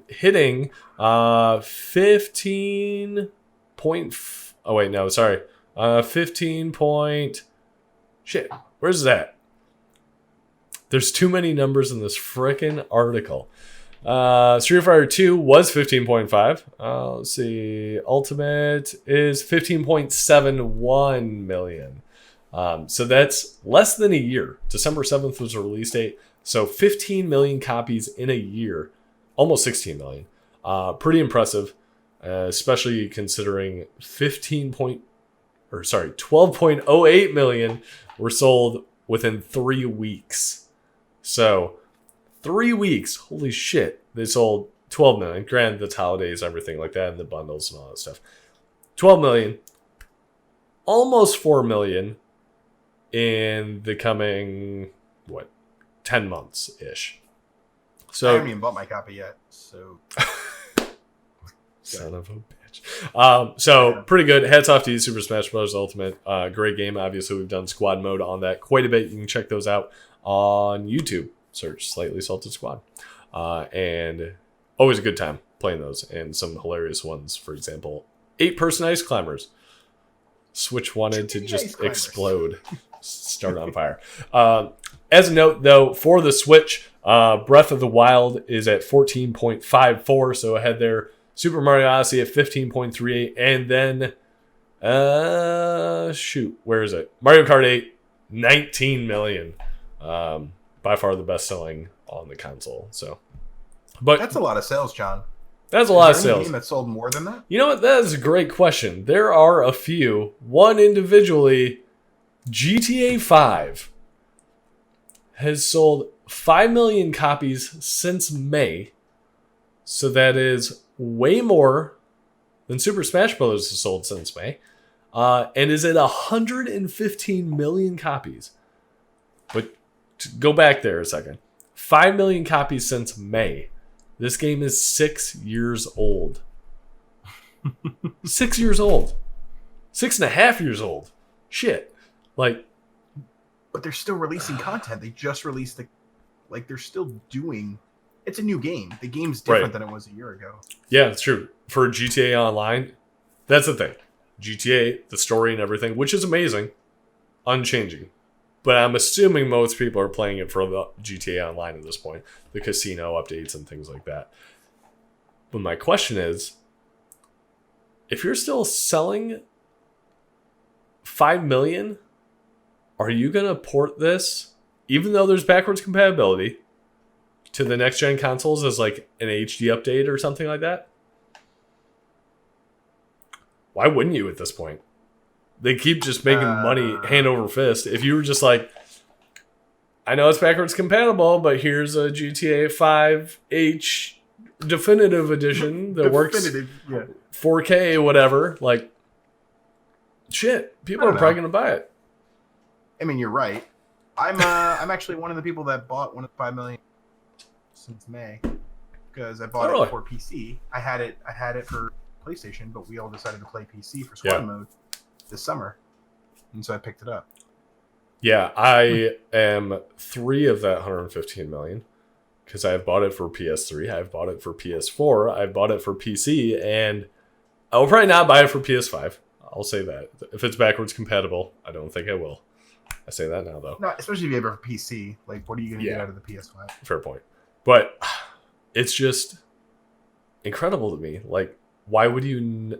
hitting 15 point. Shit, where's that? There's too many numbers in this frickin' article. Street Fighter 2 was 15.5. Let's see. Ultimate is 15.71 million. So that's less than a year. December 7th was the release date. So 15 million copies in a year. Almost 16 million. Pretty impressive. Especially considering 12.08 million were sold within 3 weeks. So, 3 weeks, holy shit, they sold 12 million. Granted, that's holidays, everything like that, and the bundles and all that stuff. 12 million. almost 4 million in the coming 10 months ish. So I haven't even bought my copy yet. So son of a bitch. So pretty good. Hats off to you, Super Smash Bros. Ultimate. Great game. Obviously, we've done squad mode on that quite a bit. You can check those out on YouTube. Search Slightly Salted Squad. And always a good time playing those. And some hilarious ones. For example, 8-person ice climbers. Switch wanted to just explode. Start on fire. As a note, though, for the Switch, Breath of the Wild is at 14.54, so ahead there. Super Mario Odyssey at 15.38, and then, where is it? Mario Kart 8, 19 million. By far the best selling on the console. So, but that's a lot of sales, John. That's a lot of sales. Game that sold more than that? You know what? That is a great question. There are a few. One individually, GTA 5 has sold 5 million copies since May. So that is way more than Super Smash Bros. Has sold since May. And is at 115 million copies. But to go back there a second. 5 million copies since May. This game is 6 years old. 6 years old. 6.5 years old. Shit. Like, but they're still releasing content. They just released they're still doing. It's a new game. The game's different than it was a year ago. Yeah, it's true. For GTA Online, that's the thing. GTA, the story and everything, which is amazing, unchanging. But I'm assuming most people are playing it for the GTA Online at this point, the casino updates and things like that. But my question is, if you're still selling 5 million, are you going to port this, even though there's backwards compatibility, to the next gen consoles as like an HD update or something like that? Why wouldn't you at this point? They keep just making money hand over fist. If you were just like, I know it's backwards compatible, but here's a GTA 5H definitive edition that works 4K, whatever. Like, shit, people are probably going to buy it. I mean, you're right. I'm actually one of the people that bought one of the 5 million since May because I bought it for PC. I had it for PlayStation, but we all decided to play PC for squad mode this summer, and so I picked it up. Yeah, I am 3 of that 115 million because I've bought it for PS3, I've bought it for PS4, I've bought it for PC, and I will probably not buy it for PS5. I'll say that. If it's backwards compatible, I don't think I will. I say that now, though. No, especially if you have it for PC. Like, what are you going to get out of the PS5? Fair point. But it's just incredible to me. Like, why would you...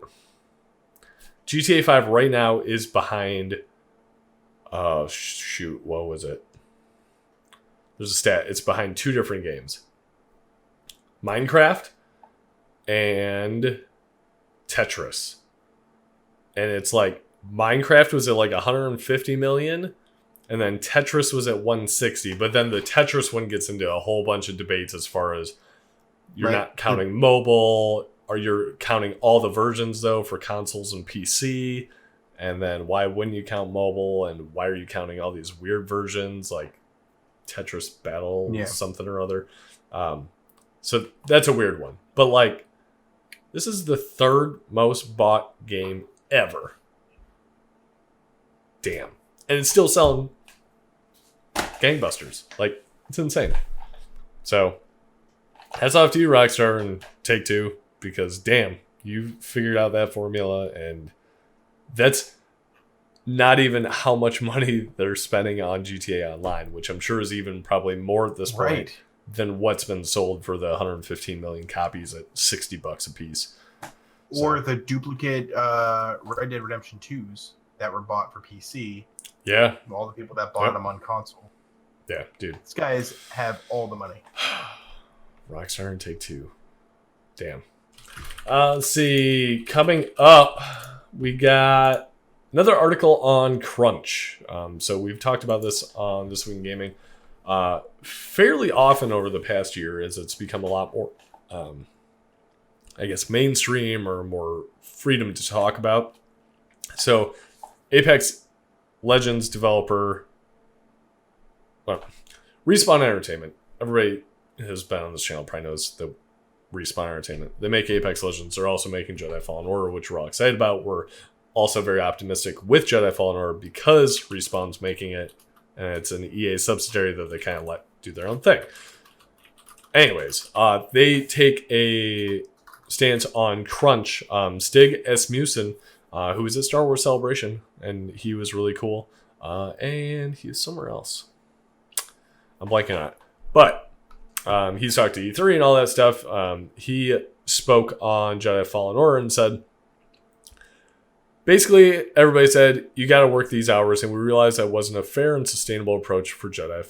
GTA 5 right now is behind... what was it? There's a stat. It's behind 2 different games. Minecraft and Tetris. And it's like, Minecraft was at like 150 million, and then Tetris was at 160. But then the Tetris one gets into a whole bunch of debates as far as you're not counting mobile, or you're counting all the versions, though, for consoles and PC. And then why wouldn't you count mobile, and why are you counting all these weird versions like Tetris Battle something or other? So that's a weird one. But like, this is the 3rd most bought game ever. Damn. And it's still selling gangbusters. Like, it's insane. So, hats off to you, Rockstar and Take-Two, because damn, you figured out that formula, and that's not even how much money they're spending on GTA Online, which I'm sure is even probably more at this point than what's been sold for the 115 million copies at $60 a piece. Or the duplicate Red Dead Redemption 2s that were bought for PC. Yeah. All the people that bought them on console. Yeah, dude. These guys have all the money. Rockstar and Take-Two. Damn. Let's see. Coming up, we got another article on Crunch. So we've talked about this on This Week in Gaming fairly often over the past year, as it's become a lot more, I guess, mainstream or more freedom to talk about. So Apex Legends developer, well, Respawn Entertainment. Everybody has been on this channel probably knows the Respawn Entertainment. They make Apex Legends. They're also making Jedi Fallen Order, which we're all excited about. We're also very optimistic with Jedi Fallen Order because Respawn's making it, and it's an EA subsidiary that they kind of let do their own thing. Anyways, they take a stance on crunch. Stig Asmussen, who was at Star Wars Celebration, and he was really cool. And he's somewhere else. I'm blanking on it. But he's talked to E3 and all that stuff. He spoke on Jedi Fallen Order and said, basically, everybody said, you got to work these hours, and we realized that wasn't a fair and sustainable approach for Jedi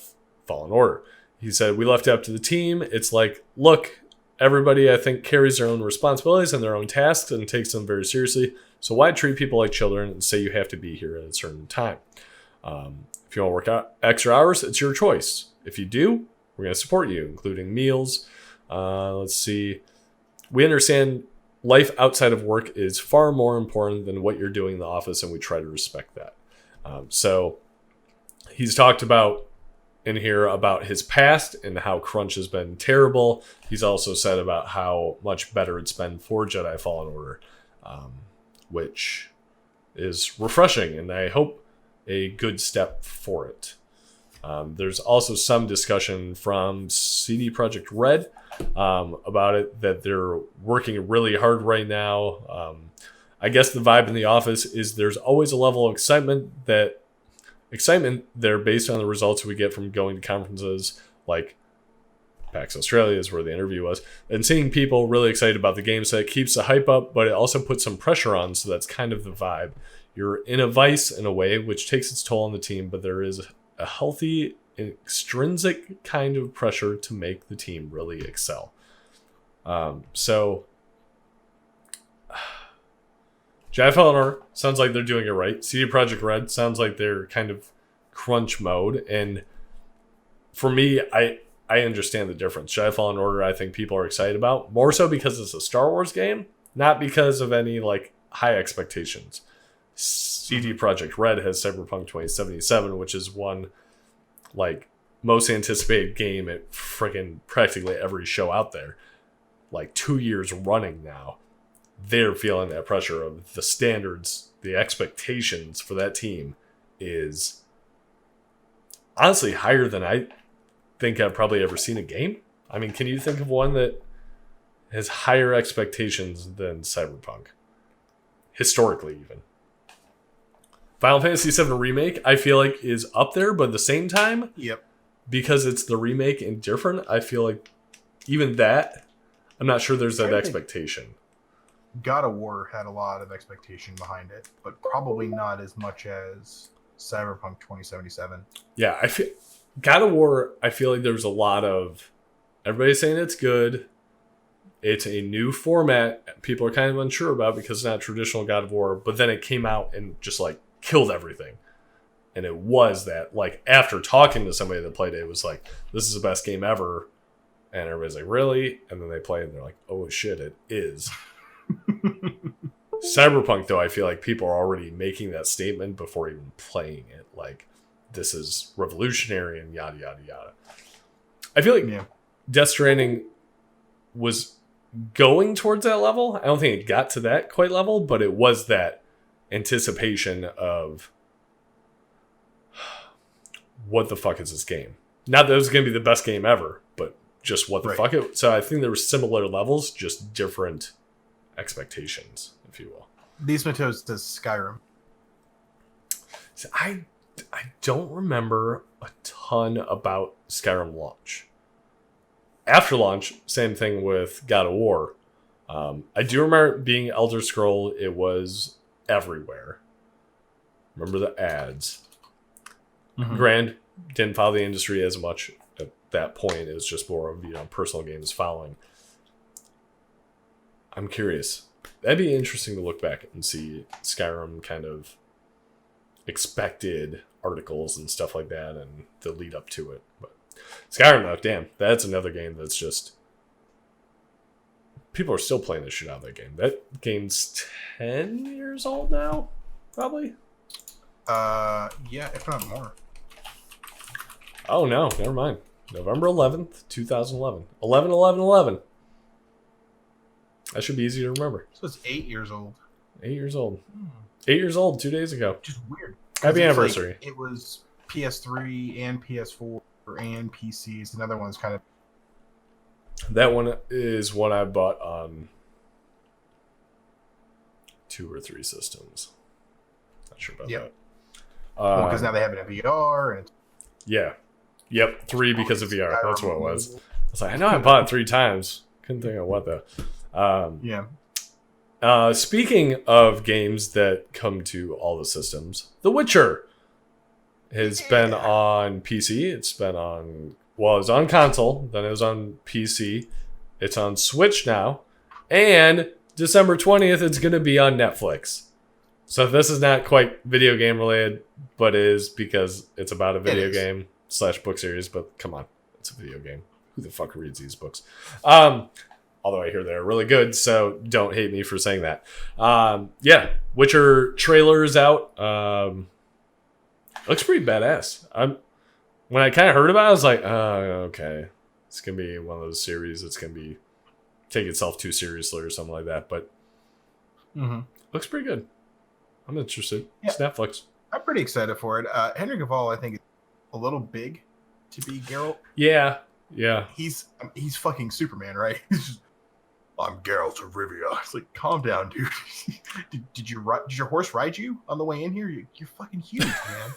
Fallen Order. He said, we left it up to the team. It's like, look, everybody, I think, carries their own responsibilities and their own tasks and takes them very seriously. So why treat people like children and say you have to be here at a certain time? If you want to work out extra hours, it's your choice. If you do, we're going to support you, including meals. Let's see. We understand life outside of work is far more important than what you're doing in the office, and we try to respect that. So he's talked about in here about his past and how crunch has been terrible. He's also said about how much better it's been for Jedi Fallen Order, which is refreshing, and I hope a good step for it. There's also some discussion from CD Projekt Red about it, that they're working really hard right now. I guess the vibe in the office is there's always a level of excitement there based on the results we get from going to conferences like PAX Australia is where the interview was, and seeing people really excited about the game. So it keeps the hype up, but it also puts some pressure on. So that's kind of the vibe. You're in a vice in a way, which takes its toll on the team, but there is a healthy, extrinsic kind of pressure to make the team really excel. So Jedi Fallen Order sounds like they're doing it right. CD Projekt Red sounds like they're kind of crunch mode. And for me, I understand the difference. Jedi Fallen Order, I think people are excited about, more so because it's a Star Wars game, not because of any like high expectations. CD Projekt Red has Cyberpunk 2077, which is one like most anticipated game at freaking practically every show out there. Like 2 years running now. They're feeling that pressure of the standards, the expectations for that team is honestly higher than I think I've probably ever seen a game. I mean, can you think of one that has higher expectations than Cyberpunk? Historically, even. Final Fantasy VII Remake, I feel like, is up there, but at the same time, because it's the remake and different, I feel like even that, I'm not sure there's that expectation. God of War had a lot of expectation behind it, but probably not as much as Cyberpunk 2077. Yeah, I feel God of War, I feel like there's a lot of everybody saying it's good. It's a new format people are kind of unsure about because it's not traditional God of War, but then it came out and just like killed everything. And it was that, like, after talking to somebody that played it, it was like, this is the best game ever. And everybody's like, really? And then they play it and they're like, oh shit, it is. Cyberpunk, though, I feel like people are already making that statement before even playing it. Like, this is revolutionary and yada, yada, yada. I feel like Death Stranding was going towards that level. I don't think it got to that quite level, but it was that anticipation of what the fuck is this game? Not that it was going to be the best game ever, but just what the fuck it. So I think there were similar levels, just different expectations, if you will. These Matos does Skyrim. So I don't remember a ton about Skyrim launch. After launch, same thing with God of War. I do remember being Elder Scroll. It was everywhere. Remember the ads. Grand didn't follow the industry as much at that point. It was just more of personal games following. I'm curious. That'd be interesting to look back and see Skyrim kind of expected articles and stuff like that and the lead up to it. But Skyrim, though, damn, that's another game that's just people are still playing the shit out of that game. That game's 10 years old now, probably. Yeah, if not more. Oh no, never mind. November 11th, 2011. 11/11/11. That should be easy to remember. So it's 8 years old. 8 years old. 8 years old 2 days ago. Just weird. Happy anniversary. Like, it was PS3 and PS4 and PC. It's another one's kind of. That one is one I bought on 2 or 3 systems. Not sure about that. Because now they have it in VR. And yeah. Yep, 3 because of VR. That's what it was. I was like, I know I bought it 3 times. Couldn't think of what though. Speaking of games that come to all the systems, The Witcher has been on PC. It's been on, well, it was on console, then it was on PC. It's on Switch now. And December 20th, it's going to be on Netflix. So this is not quite video game related, but is because it's about a video game / book series. But come on, it's a video game. Who the fuck reads these books? Although I hear they're really good, so don't hate me for saying that. Yeah, Witcher trailer is out. Looks pretty badass. When I kind of heard about it, I was like, okay. It's going to be one of those series that's going to be take itself too seriously or something like that. But looks pretty good. I'm interested. Yeah. It's Netflix. I'm pretty excited for it. Henry Cavill, I think, is a little big to be Geralt. Yeah. He's fucking Superman, right? He's just, I'm Geralt of Rivia. It's like, calm down, dude. did your horse ride you on the way in here? You're fucking huge, man.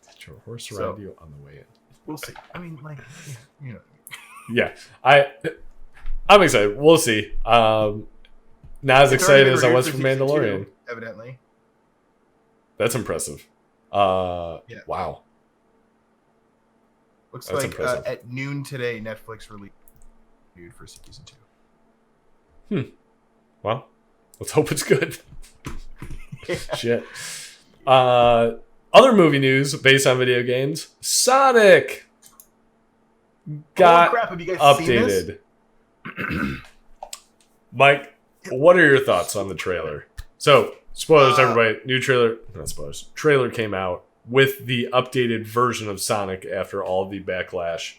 Did your horse ride you on the way in? We'll see. I mean, like, you know. Yeah, I'm excited. We'll see. Not as excited as I was for Mandalorian. Evidently. That's impressive. Wow. Looks That's like at noon today, Netflix released for season 2. Well, let's hope it's good. Shit. Other movie news based on video games. Sonic got Holy crap, have you guys updated. Seen this? Mike, what are your thoughts on the trailer? So, spoilers, everybody. New trailer. Not spoilers. Trailer came out with the updated version of Sonic after all the backlash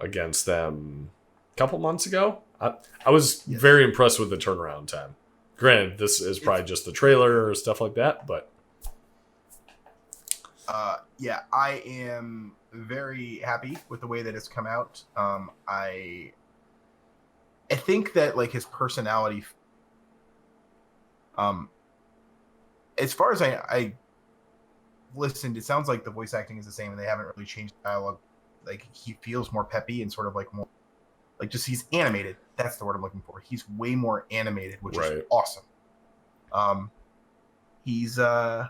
against them a couple months ago. I was very impressed with the turnaround time. Granted, this is probably just the trailer or stuff like that, but yeah, I am very happy with the way that it's come out. I think that like his personality, as far as I listened, it sounds like the voice acting is the same and they haven't really changed the dialogue. Like he feels more peppy and sort of like more like just he's animated. That's the word I'm looking for. He's way more animated, which is awesome. He's I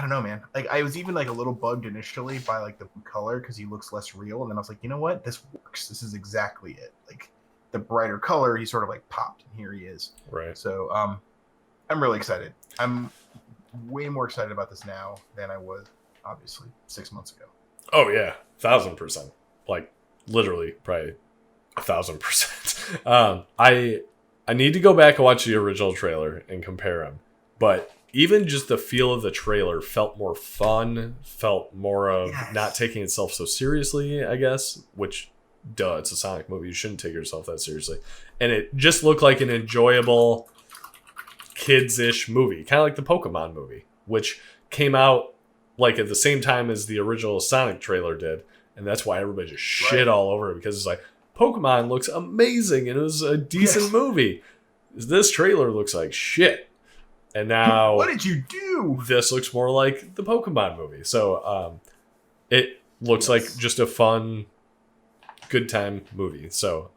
don't know, man. Like I was even like a little bugged initially by like the color because he looks less real, and then I was like, you know what? This works. This is exactly it. Like the brighter color, he sort of like popped, and here he is. Right. So I'm really excited. I'm way more excited about this now than I was obviously 6 months ago. Oh yeah, 1,000%. Like literally, probably 1,000%. I need to go back and watch the original trailer and compare them, but even just the feel of the trailer felt more fun, felt more of not taking itself so seriously, I guess, which, duh, it's a Sonic movie. You shouldn't take yourself that seriously. And it just looked like an enjoyable, kids-ish movie, kind of like the Pokemon movie, which came out like at the same time as the original Sonic trailer did. And that's why everybody just shit all over it, because it's like, Pokemon looks amazing, and it was a decent movie. This trailer looks like shit. And now, what did you do? This looks more like the Pokemon movie. So it looks like just a fun, good time movie. So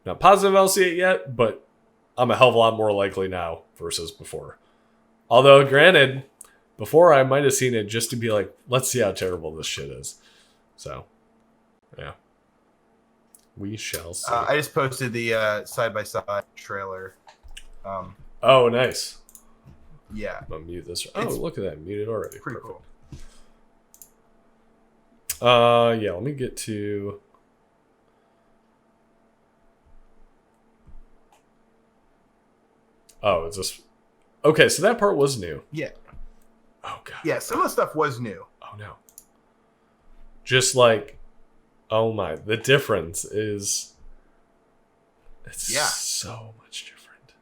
not positive I'll see it yet, but I'm a hell of a lot more likely now versus before. Although, granted, before I might have seen it just to be like, let's see how terrible this shit is. So, yeah. We shall see. I just posted the side-by-side trailer. Oh, nice. Yeah. I'm going to mute this. Oh, look at that. Muted already. Pretty cool. Yeah, let me get to... Oh, it's just... Okay, so that part was new. Yeah. Oh, God. Yeah, some of the stuff was new. Oh, no. Just like, oh, my. The difference is... It's so much different.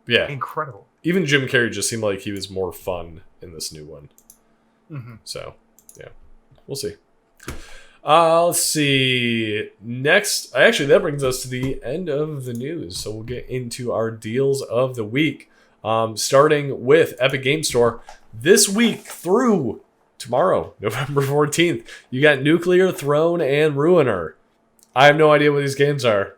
Yeah. Incredible. Even Jim Carrey just seemed like he was more fun in this new one. Mm-hmm. So, yeah. We'll see. Let's see. Next, actually, that brings us to the end of the news. So we'll get into our deals of the week. Starting with Epic Game Store. This week through tomorrow, November 14th, you got Nuclear Throne and Ruiner. I have no idea what these games are.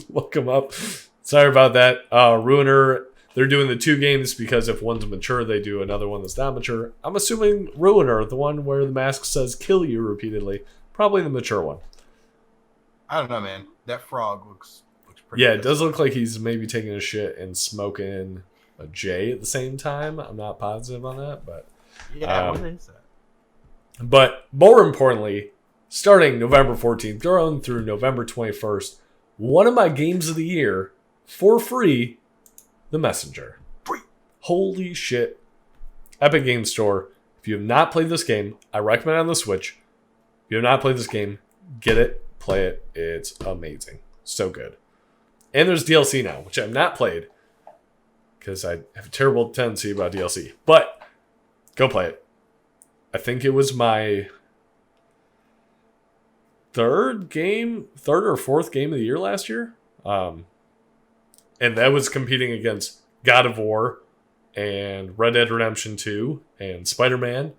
Look them up. Sorry about that. Ruiner, they're doing the 2 games because if one's mature, they do another one that's not mature. I'm assuming Ruiner, the one where the mask says kill you repeatedly, probably the mature one. I don't know, man. That frog looks pretty Yeah, it does look like he's maybe taking a shit and smoking a J at the same time. I'm not positive on that, but... Yeah, what is that? But more importantly, starting November 14th, going through November 21st, one of my games of the year, for free, The Messenger. Free. Holy shit. Epic Game Store. If you have not played this game, I recommend it on the Switch. If you have not played this game, get it, play it. It's amazing. So good. And there's DLC now, which I've not played because I have a terrible tendency about DLC. But go play it. I think it was my third or fourth game of the year last year. And that was competing against God of War and Red Dead Redemption 2 and Spider-Man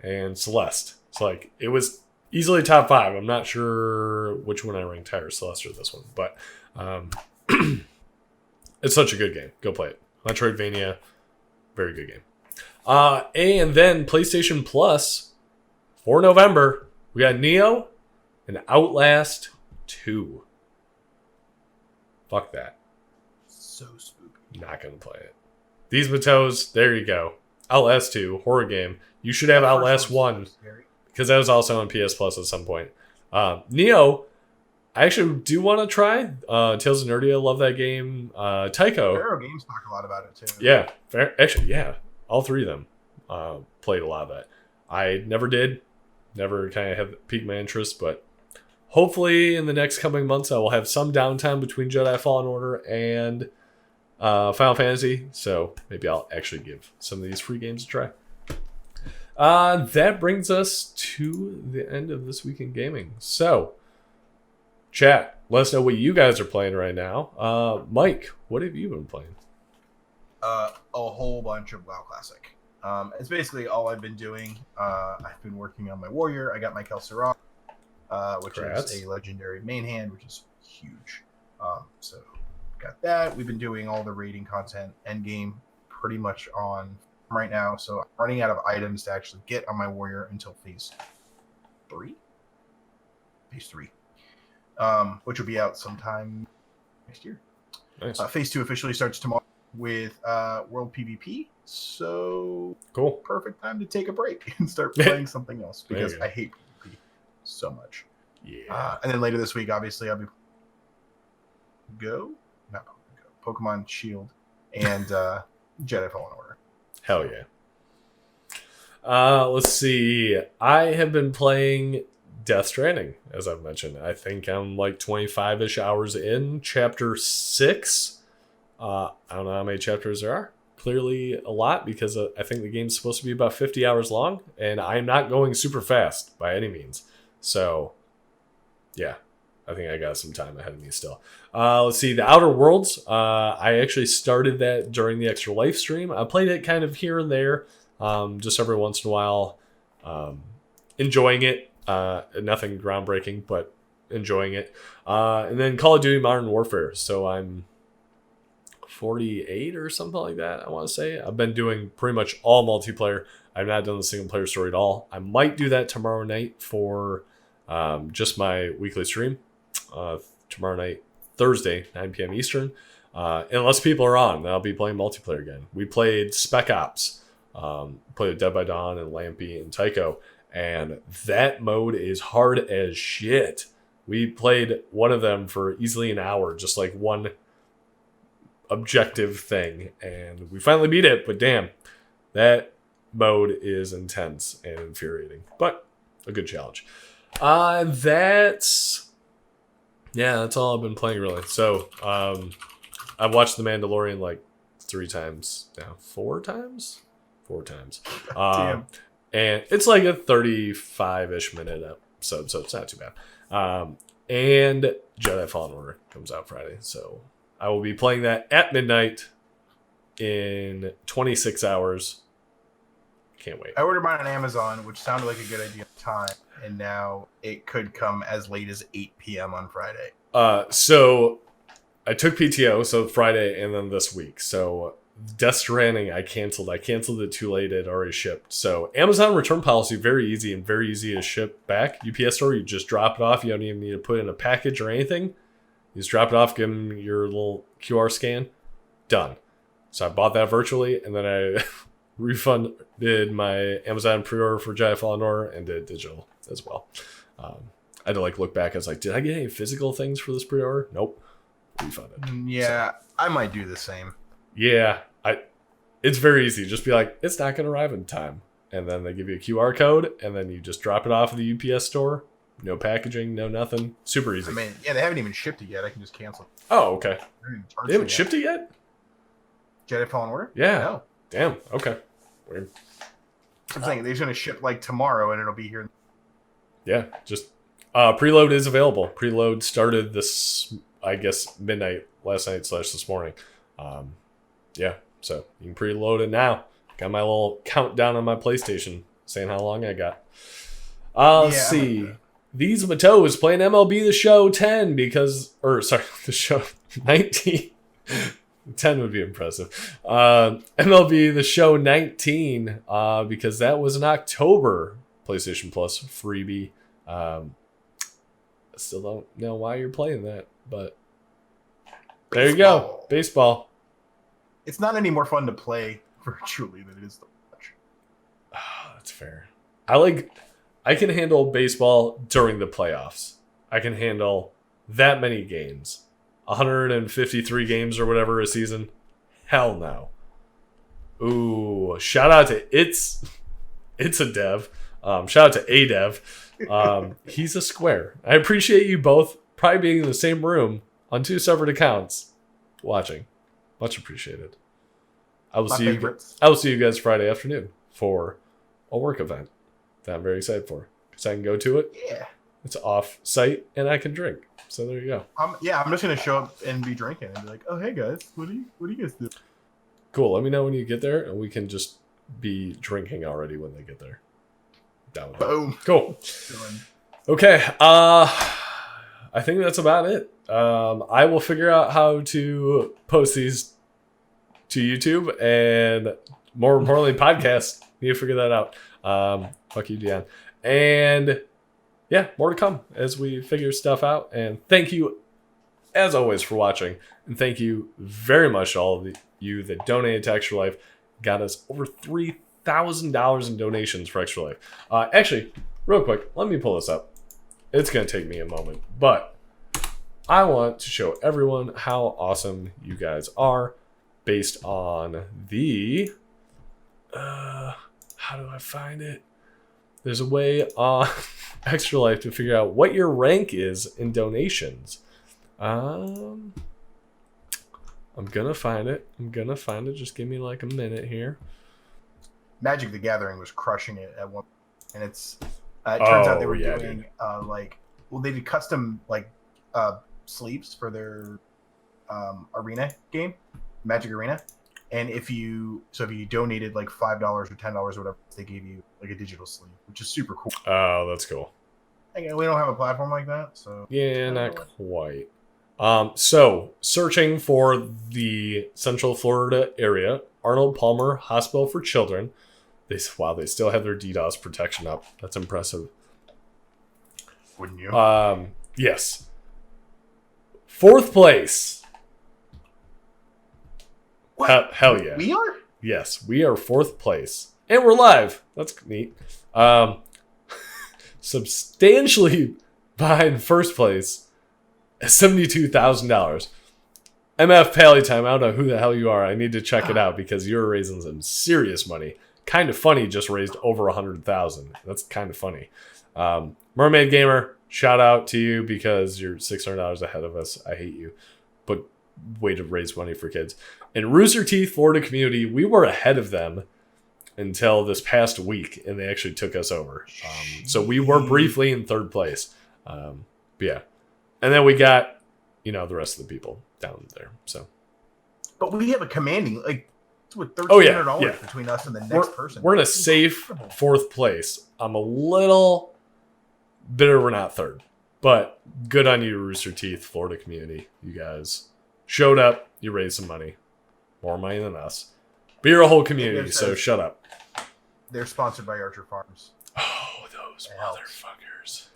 and Celeste. It's like, it was easily top 5. I'm not sure which one I ranked higher, Celeste or this one. But it's such a good game. Go play it. Metroidvania, very good game. And then PlayStation Plus for November, we got Neo and Outlast 2. Fuck that. So spooky. Not gonna play it. These Matos, there you go. Outlast 2, horror game. You should have Outlast 1 because that was also on PS Plus at some point. Neo, I actually do want to try. Tales of Nerdia, love that game. Tycho. Pharaoh Games talk a lot about it too. Yeah, actually, yeah. All 3 of them played a lot of that. I never did. Never kind of have piqued my interest, but hopefully in the next coming months I will have some downtime between Jedi Fallen Order and Final Fantasy. So maybe I'll actually give some of these free games a try. That brings us to the end of This Week in Gaming. So, chat, let us know what you guys are playing right now. Mike, what have you been playing? A whole bunch of WoW Classic. It's basically all I've been doing. I've been working on my warrior. I got my Kel'Thuzad, which is a legendary main hand, which is huge. So got that. We've been doing all the raiding content end game pretty much on right now. So I'm running out of items to actually get on my warrior until phase 3. Phase 3. Which will be out sometime next year. Nice. Phase 2 officially starts tomorrow with World PvP. So cool. Perfect time to take a break and start playing something else because I hate PvP so much. Yeah. And then later this week, obviously, I'll be Pokemon Shield and Jedi Fallen Order. Hell yeah. Let's see. I have been playing Death Stranding, as I've mentioned. I think I'm like 25-ish hours in, chapter 6. I don't know how many chapters there are. Clearly a lot because I think the game's supposed to be about 50 hours long, and I'm not going super fast by any means. So, yeah, I think I got some time ahead of me still. Let's see, The Outer Worlds. I actually started that during the Extra Life stream. I played it kind of here and there, just every once in a while. Enjoying it. Nothing groundbreaking, but enjoying it. And then Call of Duty Modern Warfare. So I'm 48 or something like that, I want to say. I've been doing pretty much all multiplayer. I've not done the single player story at all. I might do that tomorrow night for just my weekly stream. Tomorrow night, Thursday, 9 p.m. Eastern. Unless people are on, then I'll be playing multiplayer again. We played Spec Ops, played Dead by Dawn and Lampy and Tycho, and that mode is hard as shit. We played one of them for easily an hour, just like one objective thing, and we finally beat it. But damn, that mode is intense and infuriating, but a good challenge. That's all I've been playing really. So I've watched The Mandalorian like 3 times now, 4 times. Damn. And it's like a 35-ish minute episode, so it's not too bad. And Jedi Fallen Order comes out Friday, so I will be playing that at midnight in 26 hours. Can't wait. I ordered mine on Amazon, which sounded like a good idea at the time, and now it could come as late as 8 p.m. on Friday. So I took PTO, so Friday and then this week. So Death Stranding, I canceled. I canceled it too late. It already shipped. So Amazon return policy, very easy and very easy to ship back. UPS store, you just drop it off. You don't even need to put it in a package or anything. You just drop it off, give them your little QR scan. Done. So I bought that virtually, and then I refunded my Amazon pre-order for Jedi Fallen Order and did digital as well. I had to look back. I was like, did I get any physical things for this pre-order? Nope. Refunded. Yeah, so, I might do the same. Yeah, it's very easy. Just be like, it's not going to arrive in time. And then they give you a QR code, and then you just drop it off at the UPS store. No packaging, no nothing. Super easy. I mean, yeah, they haven't even shipped it yet. I can just cancel. Oh, okay. They haven't shipped it yet? Jedi Fallen Order? Yeah. No. Damn. Okay. Weird. I'm saying they're going to ship like tomorrow, and it'll be here. Yeah, just preload is available. Preload started this, I guess, midnight last night / this morning. Yeah, so you can preload it now. Got my little countdown on my PlayStation saying how long I got. Let's see. These Mateau is playing MLB The Show 10 The Show 19. 10 would be impressive. MLB The Show 19 because that was an October PlayStation Plus freebie. I still don't know why you're playing that, but there you go. Baseball. It's not any more fun to play virtually than it is to watch. That's fair. I can handle baseball during the playoffs. I can handle that many games. 153 games or whatever a season. Hell no. Ooh, shout out to It's a Dev. Shout out to A Dev. He's a square. I appreciate you both probably being in the same room on 2 separate accounts watching. Much appreciated. I will see you guys Friday afternoon for a work event that I'm very excited for because I can go to it. Yeah. It's off site and I can drink. So there you go. I'm just gonna show up and be drinking and be like, oh hey guys, what do you guys do? Cool. Let me know when you get there and we can just be drinking already when they get there. Down with Boom. That. Cool. Okay. I think that's about it. I will figure out how to post these to YouTube and more importantly, podcast. Need to figure that out. Fuck you, Dion. And yeah, more to come as we figure stuff out. And thank you, as always, for watching. And thank you very much to all of you that donated to Extra Life. Got us over $3,000 in donations for Extra Life. Actually, real quick, let me pull this up. It's going to take me a moment, but I want to show everyone how awesome you guys are based on the... how do I find it? There's a way on Extra Life to figure out what your rank is in donations. I'm gonna find it. Just give me like a minute here. Magic the Gathering was crushing it at one, and it turns out they were doing they did custom sleeves for their arena game, Magic Arena. And if you donated like $5 or $10 or whatever, they gave you like a digital sleeve, which is super cool. Oh, that's cool. Again, we don't have a platform like that, so yeah, not quite. So searching for the Central Florida area, Arnold Palmer Hospital for Children. They still have their DDoS protection up. That's impressive. Wouldn't you? Yes. 4th place. Hell yeah. We are? Yes, we are 4th place. And we're live. That's neat. Substantially behind 1st place at $72,000. MF Pally Time. I don't know who the hell you are. I need to check it out because you're raising some serious money. Kind of funny. Just raised over 100,000. That's kind of funny. Mermaid Gamer, shout out to you because you're $600 ahead of us. I hate you, but way to raise money for kids. And Rooster Teeth Florida Community, we were ahead of them until this past week, and they actually took us over. So we were briefly in third place. But yeah, and then we got the rest of the people down there. So, but we have a commanding it's with $1,300 between us and the next person. We're in a safe fourth place. I'm a little bitter we're not third, but good on you, Rooster Teeth Florida Community. You guys showed up. You raised some money, more money than us. But you're a whole community, so shut up. They're sponsored by Archer Farms. Oh, those motherfuckers.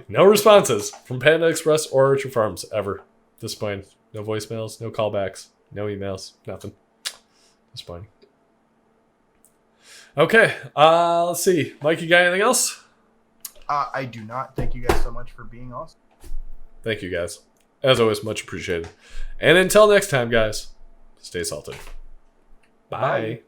No responses from Panda Express or Archer Farms ever. Disappointing. No voicemails, no callbacks, no emails, nothing. Disappointing. Okay, let's see. Mike, you got anything else? I do not. Thank you guys so much for being awesome. Thank you, guys. As always, much appreciated. And until next time, guys, stay salted. Bye.